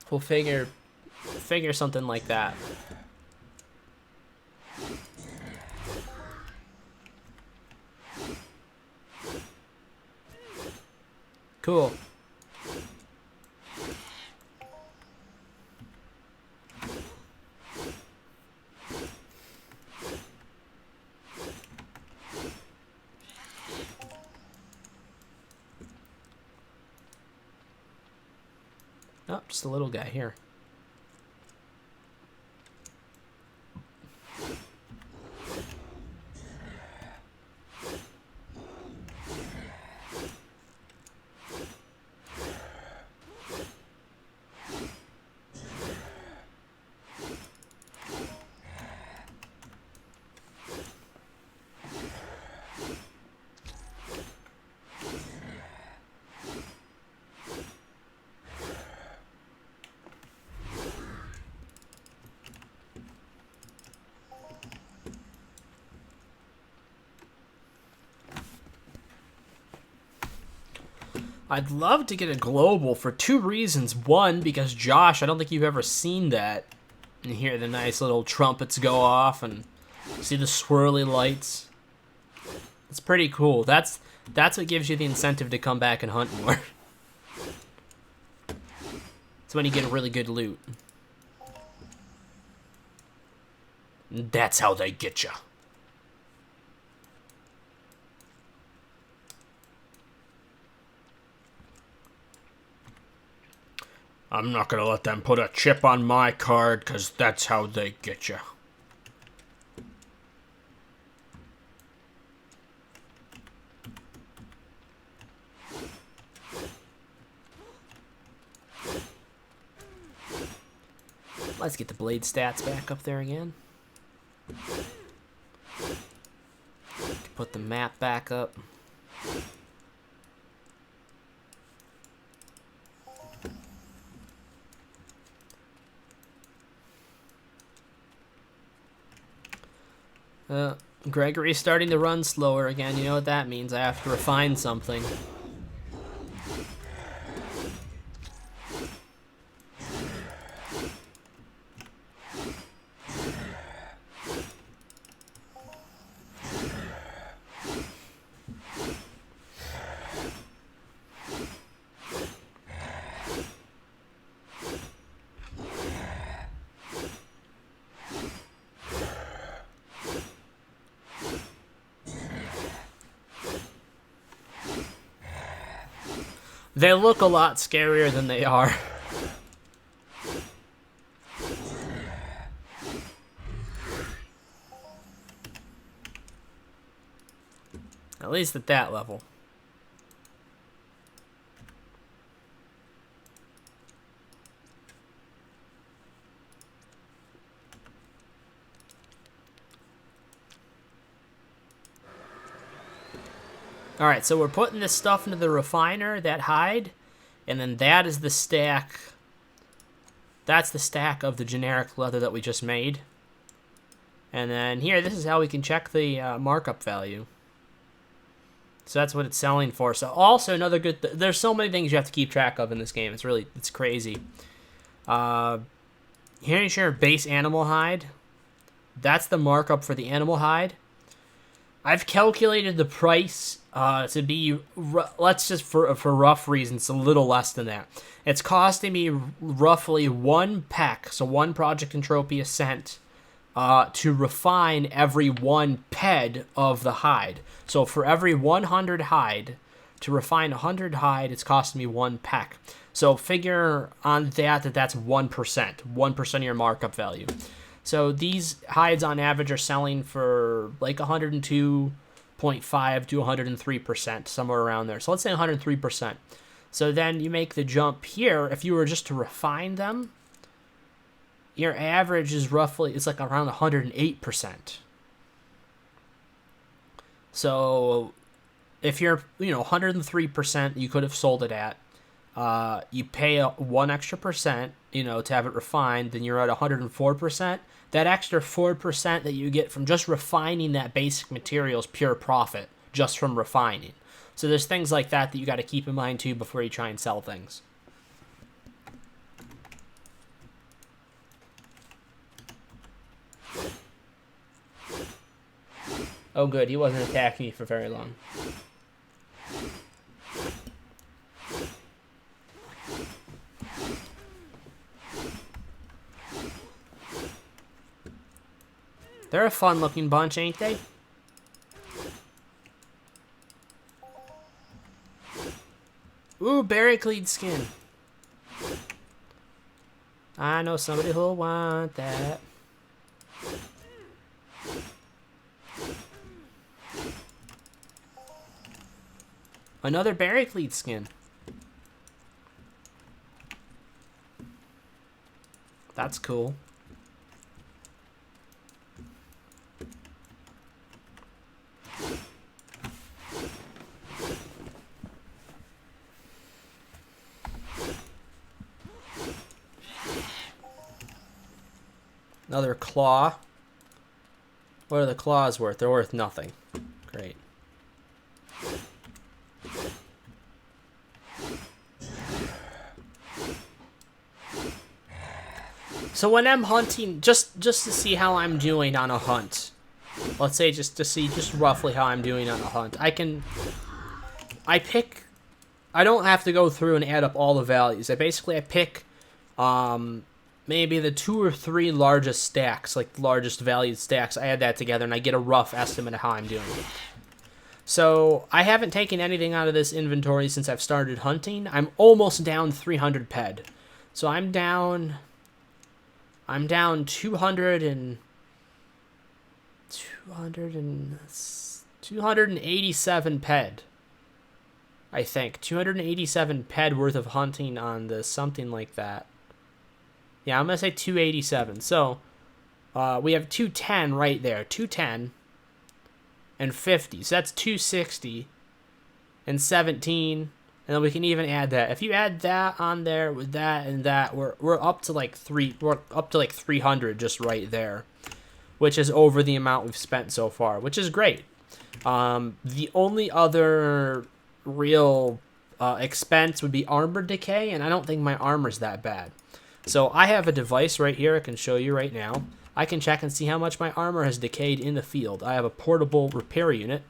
We'll figure something like that. Cool. Oh, just a little guy here. I'd love to get a global for two reasons. One, because Josh, I don't think you've ever seen that. And hear the nice little trumpets go off and see the swirly lights. It's pretty cool. That's what gives you the incentive to come back and hunt more. It's when you get a really good loot. That's how they get you. I'm not gonna let them put a chip on my card, because that's how they get you. Let's get the blade stats back up there again. Put the map back up. Gregory's starting to run slower again. You know what that means. I have to refine something. They look a lot scarier than they are. At least at that level. Alright, so we're putting this stuff into the refiner, that hide, and then that is the stack. That's the stack of the generic leather that we just made. And then here, this is how we can check the markup value. So that's what it's selling for. So also another good, there's so many things you have to keep track of in this game. It's crazy. Here's your base animal hide. That's the markup for the animal hide. I've calculated the price to be, let's just for rough reasons, a little less than that. It's costing me roughly 1 peck, so 1 Project Entropia cent, to refine every 1 ped of the hide. So for every 100 hide, to refine 100 hide, it's costing me 1 peck. So figure on that's 1%, 1% of your markup value. So these hides on average are selling for like 102.5 to 103%, somewhere around there. So let's say 103%. So then you make the jump here. If you were just to refine them, your average is roughly, it's like around 108%. So if you're, 103%, you could have sold it at. You pay 1 extra percent, to have it refined, then you're at 104%. That extra 4% that you get from just refining that basic material is pure profit, just from refining. So there's things like that you got to keep in mind too before you try and sell things. Oh good, he wasn't attacking me for very long. They're a fun-looking bunch, ain't they? Ooh, Barricade skin. I know somebody who'll want that. Another Barricade skin. That's cool. Another claw. What are the claws worth? They're worth nothing. Great. So when I'm hunting, just to see how I'm doing on a hunt. Let's say just to see just roughly how I'm doing on a hunt. I don't have to go through and add up all the values. I pick maybe the 2 or 3 largest stacks, like largest valued stacks. I add that together and I get a rough estimate of how I'm doing. So I haven't taken anything out of this inventory since I've started hunting. I'm almost down 300 ped. So I'm down 287 ped. I think 287 ped worth of hunting on this, something like that. Yeah, I'm gonna say 287. So we have 210 right there, 210 and 50. So that's 260 and 17, and then we can even add that. If you add that on there with that and that, we're up to like 300 just right there, which is over the amount we've spent so far, which is great. The only other real expense would be armor decay, and I don't think my armor's that bad. So I have a device right here I can show you right now. I can check and see how much my armor has decayed in the field. I have a portable repair unit.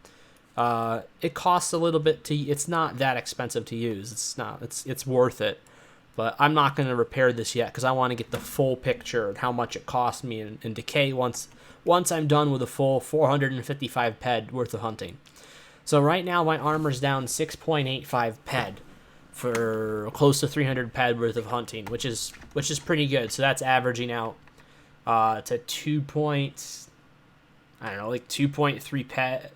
It costs a little bit it's not that expensive to use. It's worth it. But I'm not going to repair this yet because I want to get the full picture of how much it cost me in decay once I'm done with a full 455 ped worth of hunting. So right now my armor's down 6.85 ped. for close to 300 ped worth of hunting, which is pretty good. So that's averaging out to 2.3 ped,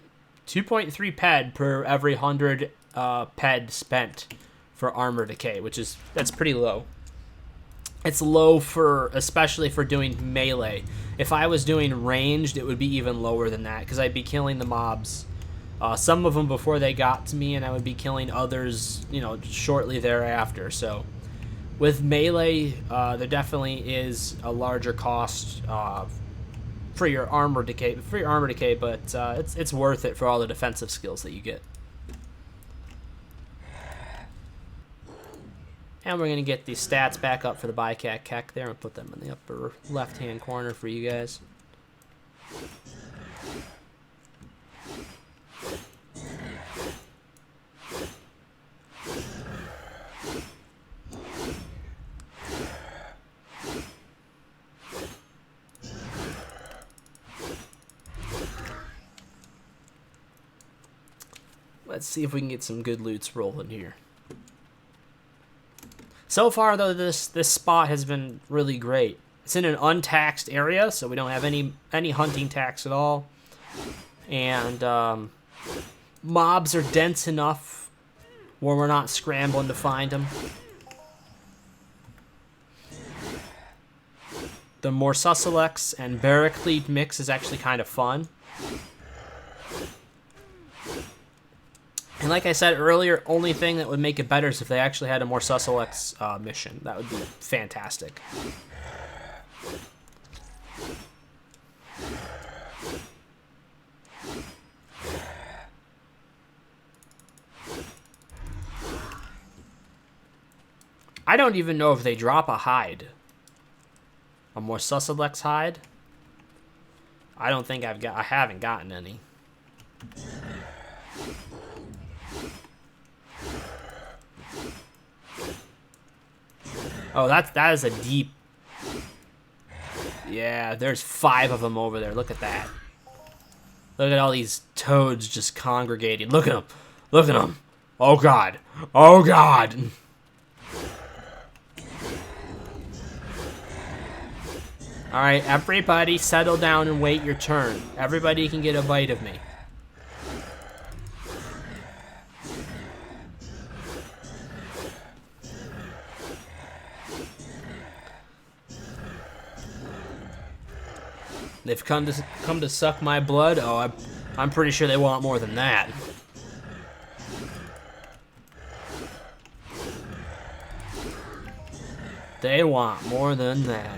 2.3 ped per every 100 ped spent for armor decay, that's pretty low. It's low especially for doing melee. If I was doing ranged, it would be even lower than that, because I'd be killing the mobs, some of them before they got to me, and I would be killing others, shortly thereafter. So with melee, there definitely is a larger cost for your armor decay, but it's worth it for all the defensive skills that you get. And we're going to get these stats back up for the Bicak Kek there and put them in the upper left-hand corner for you guys. Let's see if we can get some good loots rolling here. So far, though, this spot has been really great. It's in an untaxed area, so we don't have any hunting tax at all. And mobs are dense enough where we're not scrambling to find them. The Morsusalex and Barraclete mix is actually kind of fun. And like I said earlier, only thing that would make it better is if they actually had a Morsusalex mission. That would be fantastic. I don't even know if they drop a hide. A Morsusalex hide? I don't think I haven't gotten any. Oh, that is a deep... Yeah, there's 5 of them over there. Look at that. Look at all these toads just congregating. Look at them. Look at them. Oh, God. Oh, God. All right, everybody settle down and wait your turn. Everybody can get a bite of me. They've come to suck my blood. Oh, I'm pretty sure they want more than that. They want more than that.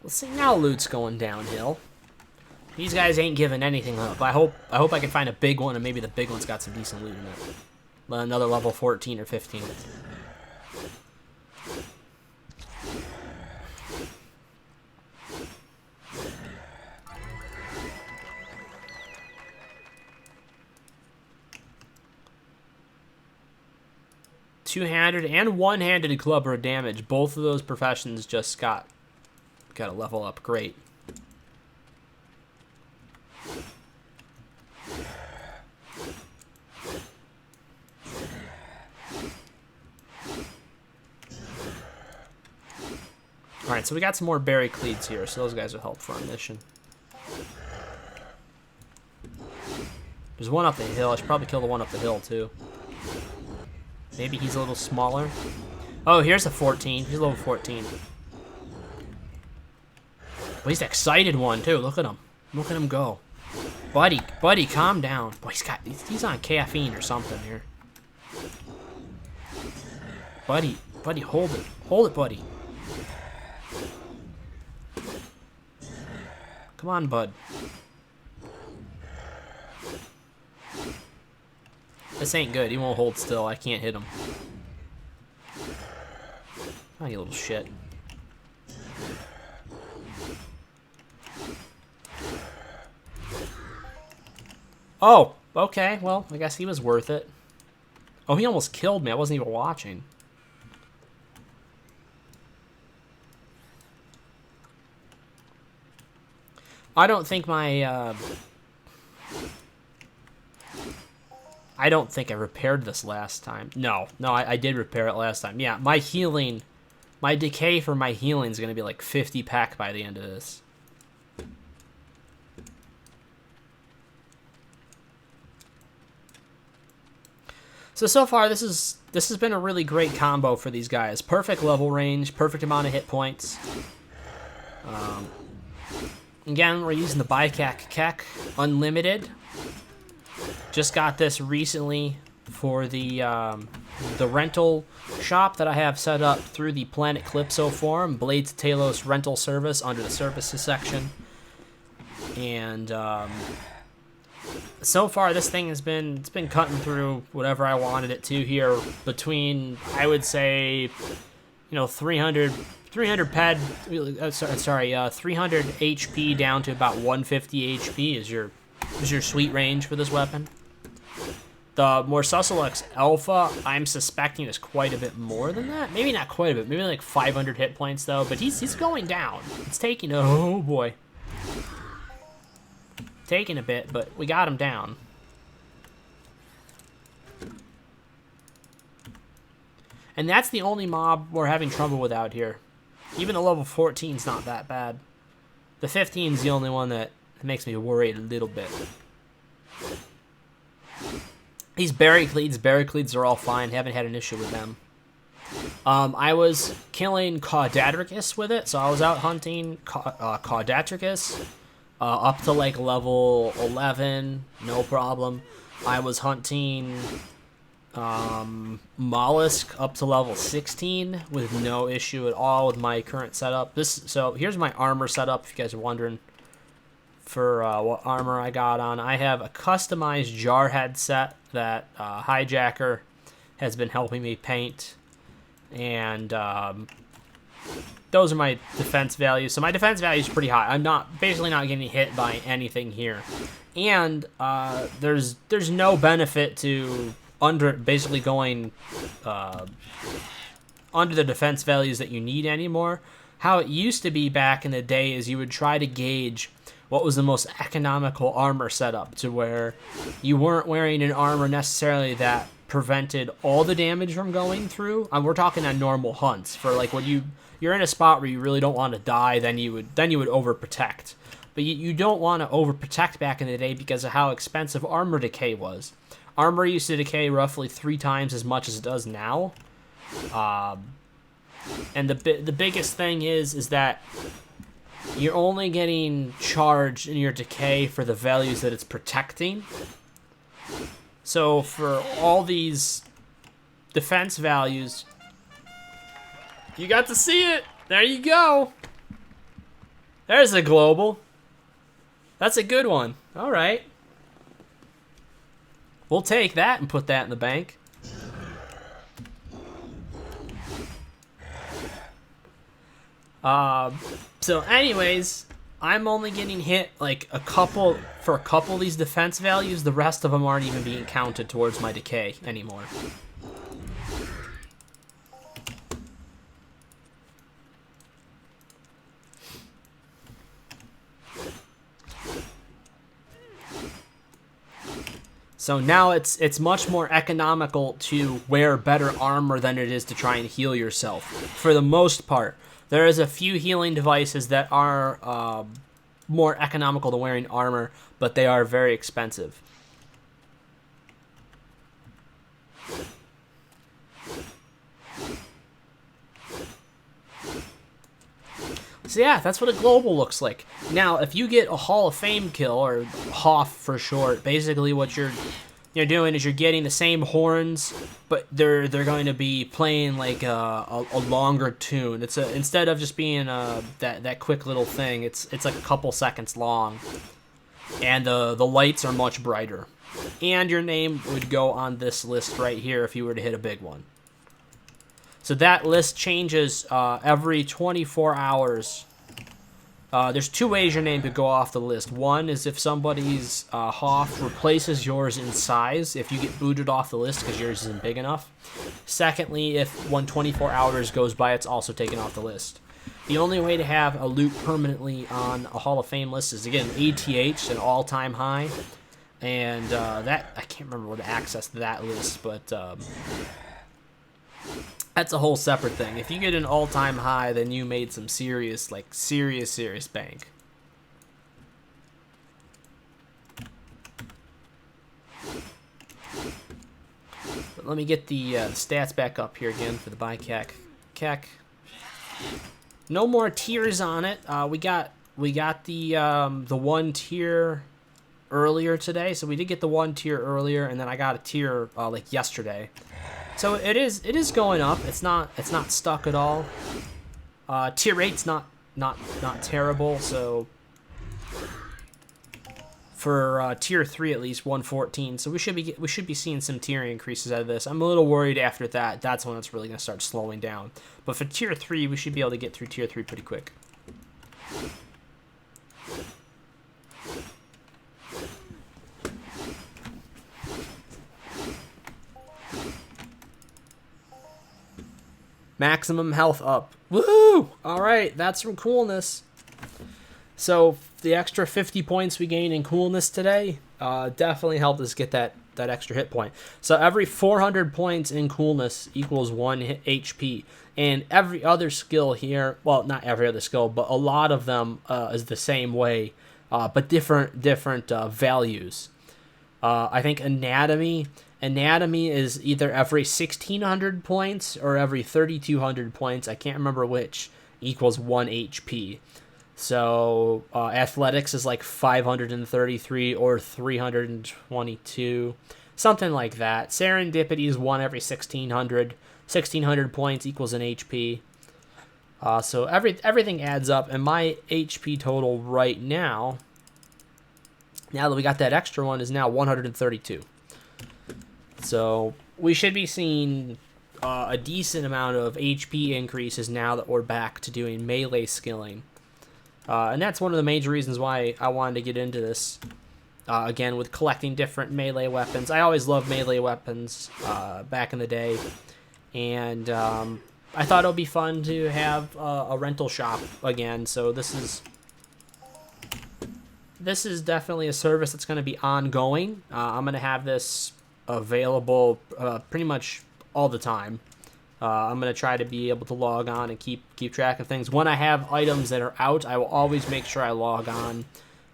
Let's see, now loot's going downhill. These guys ain't giving anything up. I hope I can find a big one, and maybe the big one's got some decent loot in it. Another level 14 or 15. Two-handed and one-handed clubber damage. Both of those professions just got a level up. Great. Alright, so we got some more Barracletes here, so those guys will help for our mission. There's one up the hill. I should probably kill the one up the hill, too. Maybe he's a little smaller. Oh, here's a 14. He's level 14. Well, he's an excited one, too. Look at him. Look at him go. Buddy, calm down. Boy, he's on caffeine or something here. Buddy, hold it. Hold it, buddy. Come on, bud. This ain't good. He won't hold still. I can't hit him. Oh, you little shit. Oh, okay. Well, I guess he was worth it. Oh, he almost killed me. I wasn't even watching. I don't think my, I don't think I repaired this last time. No, I did repair it last time. Yeah, my healing, my decay for my healing is going to be like 50 pack by the end of this. So far, this has been a really great combo for these guys. Perfect level range, perfect amount of hit points. Again, we're using the Bicak Keck Unlimited. Just got this recently for the rental shop that I have set up through the Planet Calypso forum, Blades of Talos rental service under the services section. And so far, this thing has been cutting through whatever I wanted it to here between, I would say, 300 300 HP down to about 150 HP is your sweet range for this weapon. The Morsusselux Alpha, I'm suspecting, is quite a bit more than that. Maybe not quite a bit. Maybe like 500 hit points, though. But he's going down. It's taking... Oh, boy. Taking a bit, but we got him down. And that's the only mob we're having trouble with out here. Even the level 14's not that bad. The 15's the only one that makes me worried a little bit. These Barricledes are all fine. Haven't had an issue with them. I was killing Caudatricus with it, so I was out hunting Caudatricus up to like level 11, no problem. I was hunting Mollusk up to level 16 with no issue at all with my current setup. So here's my armor setup, if you guys are wondering for what armor I got on. I have a customized Jarhead set that Hijacker has been helping me paint, and those are my defense values. So my defense value is pretty high. I'm basically not getting hit by anything here, and there's no benefit to basically going under the defense values that you need anymore. How it used to be back in the day is you would try to gauge what was the most economical armor setup, to where you weren't wearing an armor necessarily that prevented all the damage from going through. We're talking on normal hunts. For like when you're in a spot where you really don't want to die, then you would overprotect. But you don't want to overprotect back in the day because of how expensive armor decay was. Armor used to decay roughly 3 times as much as it does now. And the biggest thing is that you're only getting charged in your decay for the values that it's protecting. So for all these defense values, you got to see it. There you go. There's a global. That's a good one. All right. We'll take that and put that in the bank. So anyways, I'm only getting hit like a couple of these defense values. The rest of them aren't even being counted towards my decay anymore. So now it's much more economical to wear better armor than it is to try and heal yourself. For the most part, there is a few healing devices that are more economical than wearing armor, but they are very expensive. So yeah, that's what a global looks like. Now, if you get a Hall of Fame kill, or HOF for short, basically what you're doing is you're getting the same horns, but they're going to be playing like a longer tune. It's instead of just being that quick little thing, it's like a couple seconds long, and the lights are much brighter. and your name would go on this list right here if you were to hit a big one. So that list changes every 24 hours. There's two ways your name could go off the list. One is if somebody's Hoff replaces yours in size, if you get booted off the list because yours isn't big enough. Secondly, if 24 hours goes by, it's also taken off the list. The only way to have a loot permanently on a Hall of Fame list is to get an ATH, an all-time high. And that, I can't remember where to access that list, but that's a whole separate thing. If you get an all-time high, then you made some serious, like, serious bank. But let me get the stats back up here again for the Bicak. No more tiers on it. We got the one tier earlier today, so we did get the one tier earlier, and then I got a tier like yesterday. So it is going up. It's not stuck at all. Tier 8's not terrible. So for tier 3 at least 114. So we should be seeing some tier increases out of this. I'm a little worried after that. That's when it's really going to start slowing down. But for tier 3, we should be able to get through tier 3 pretty quick. Maximum health up. Woo! Alright, that's from coolness. So the extra 50 points we gained in coolness today definitely helped us get that extra hit point. So every 400 points in coolness equals 1 HP. And every other skill here, well, not every other skill, but a lot of them is the same way, but different values. I think anatomy is either every 1600 points or every 3200 points. I can't remember which, equals 1 HP. So athletics is like 533 or 322, something like that. Serendipity is 1 every 1600. 1600 points equals an HP. So everything adds up, and my HP total right now that we got that extra one, is now 132. So we should be seeing a decent amount of HP increases now that we're back to doing melee skilling. And that's one of the major reasons why I wanted to get into this. Again, with collecting different melee weapons. I always loved melee weapons back in the day. And I thought it would be fun to have a rental shop again. So this is definitely a service that's going to be ongoing. I'm going to have this available pretty much all the time. I'm going to try to be able to log on and keep track of things. When I have items that are out, I will always make sure I log on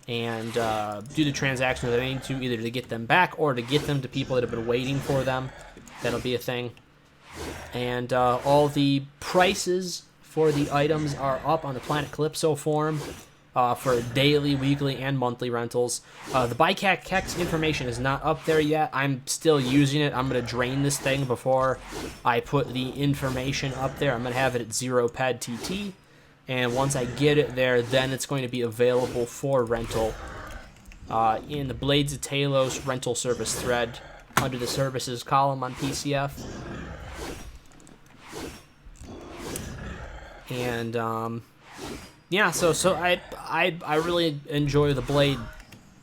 and do the transactions that I need to, either to get them back or to get them to people that have been waiting for them. That'll be a thing. And all the prices for the items are up on the Planet Calypso forum for daily, weekly, and monthly rentals. The Bicak Kex information is not up there yet. I'm still using it. I'm going to drain this thing before I put the information up there. I'm going to have it at 0 ped TT. And once I get it there, then it's going to be available for rental in the Blades of Talos rental service thread under the services column on PCF. And yeah, so I really enjoy the Blade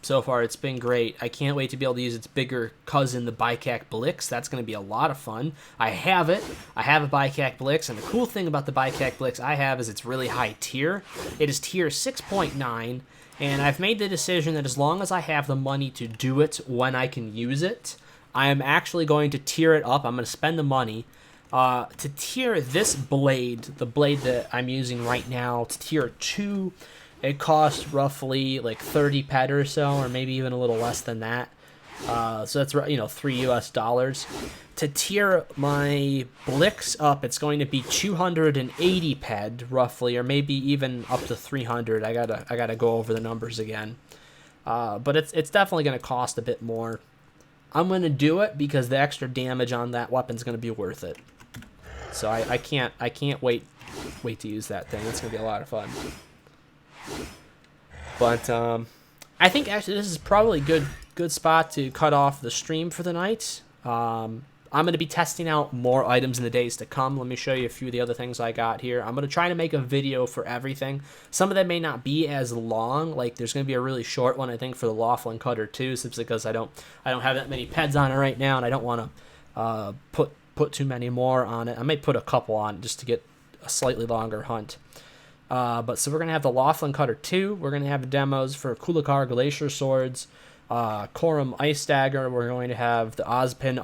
so far. It's been great. I can't wait to be able to use its bigger cousin, the Bicak Blix. That's going to be a lot of fun. I have it. I have a Bicak Blix, and the cool thing about the Bicak Blix I have is it's really high tier. It is tier 6.9, and I've made the decision that as long as I have the money to do it when I can use it, I am actually going to tier it up. I'm going to spend the money to tier this blade, the blade that I'm using right now, to tier 2. It costs roughly like 30 ped or so, or maybe even a little less than that. So that's, $3 US. To tier my Blix up, it's going to be 280 ped roughly, or maybe even up to 300. I gotta go over the numbers again. But it's definitely gonna cost a bit more. I'm gonna do it because the extra damage on that weapon's gonna be worth it. So I can't wait to use that thing. It's gonna be a lot of fun. But I think actually this is probably good good spot to cut off the stream for the night. I'm going to be testing out more items in the days to come. Let me show you a few of the other things I got here. I'm going to try to make a video for everything. Some of them may not be as long. Like there's going to be a really short one, I think, for the Laughlin Cutter too, simply because I don't have that many peds on it right now, and I don't want to put too many more on it. I may put a couple on just to get a slightly longer hunt. But so we're going to have the Laughlin Cutter 2. We're going to have demos for Kulakar Glacier Swords, Corum Ice Dagger. We're going to have the Ozpin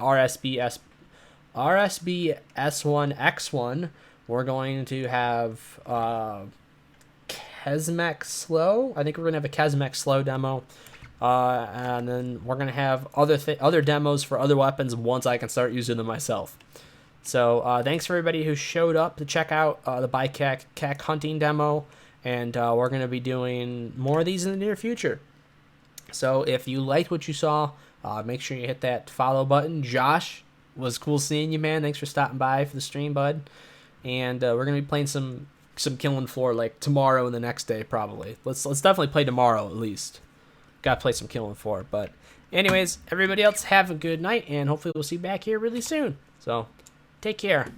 RSB S1X1. We're going to have Kesmek Slow. I think we're going to have a Kesmek Slow demo. And then we're going to have other demos for other weapons once I can start using them myself. So thanks for everybody who showed up to check out the Bicak hunting demo. And we're going to be doing more of these in the near future. So if you liked what you saw, make sure you hit that follow button. Josh, was cool seeing you, man. Thanks for stopping by for the stream, bud. And we're going to be playing some Killing Floor like tomorrow and the next day probably. Let's definitely play tomorrow at least. Got to play some Killing Floor. But anyways, everybody else have a good night, and hopefully we'll see you back here really soon. So take care.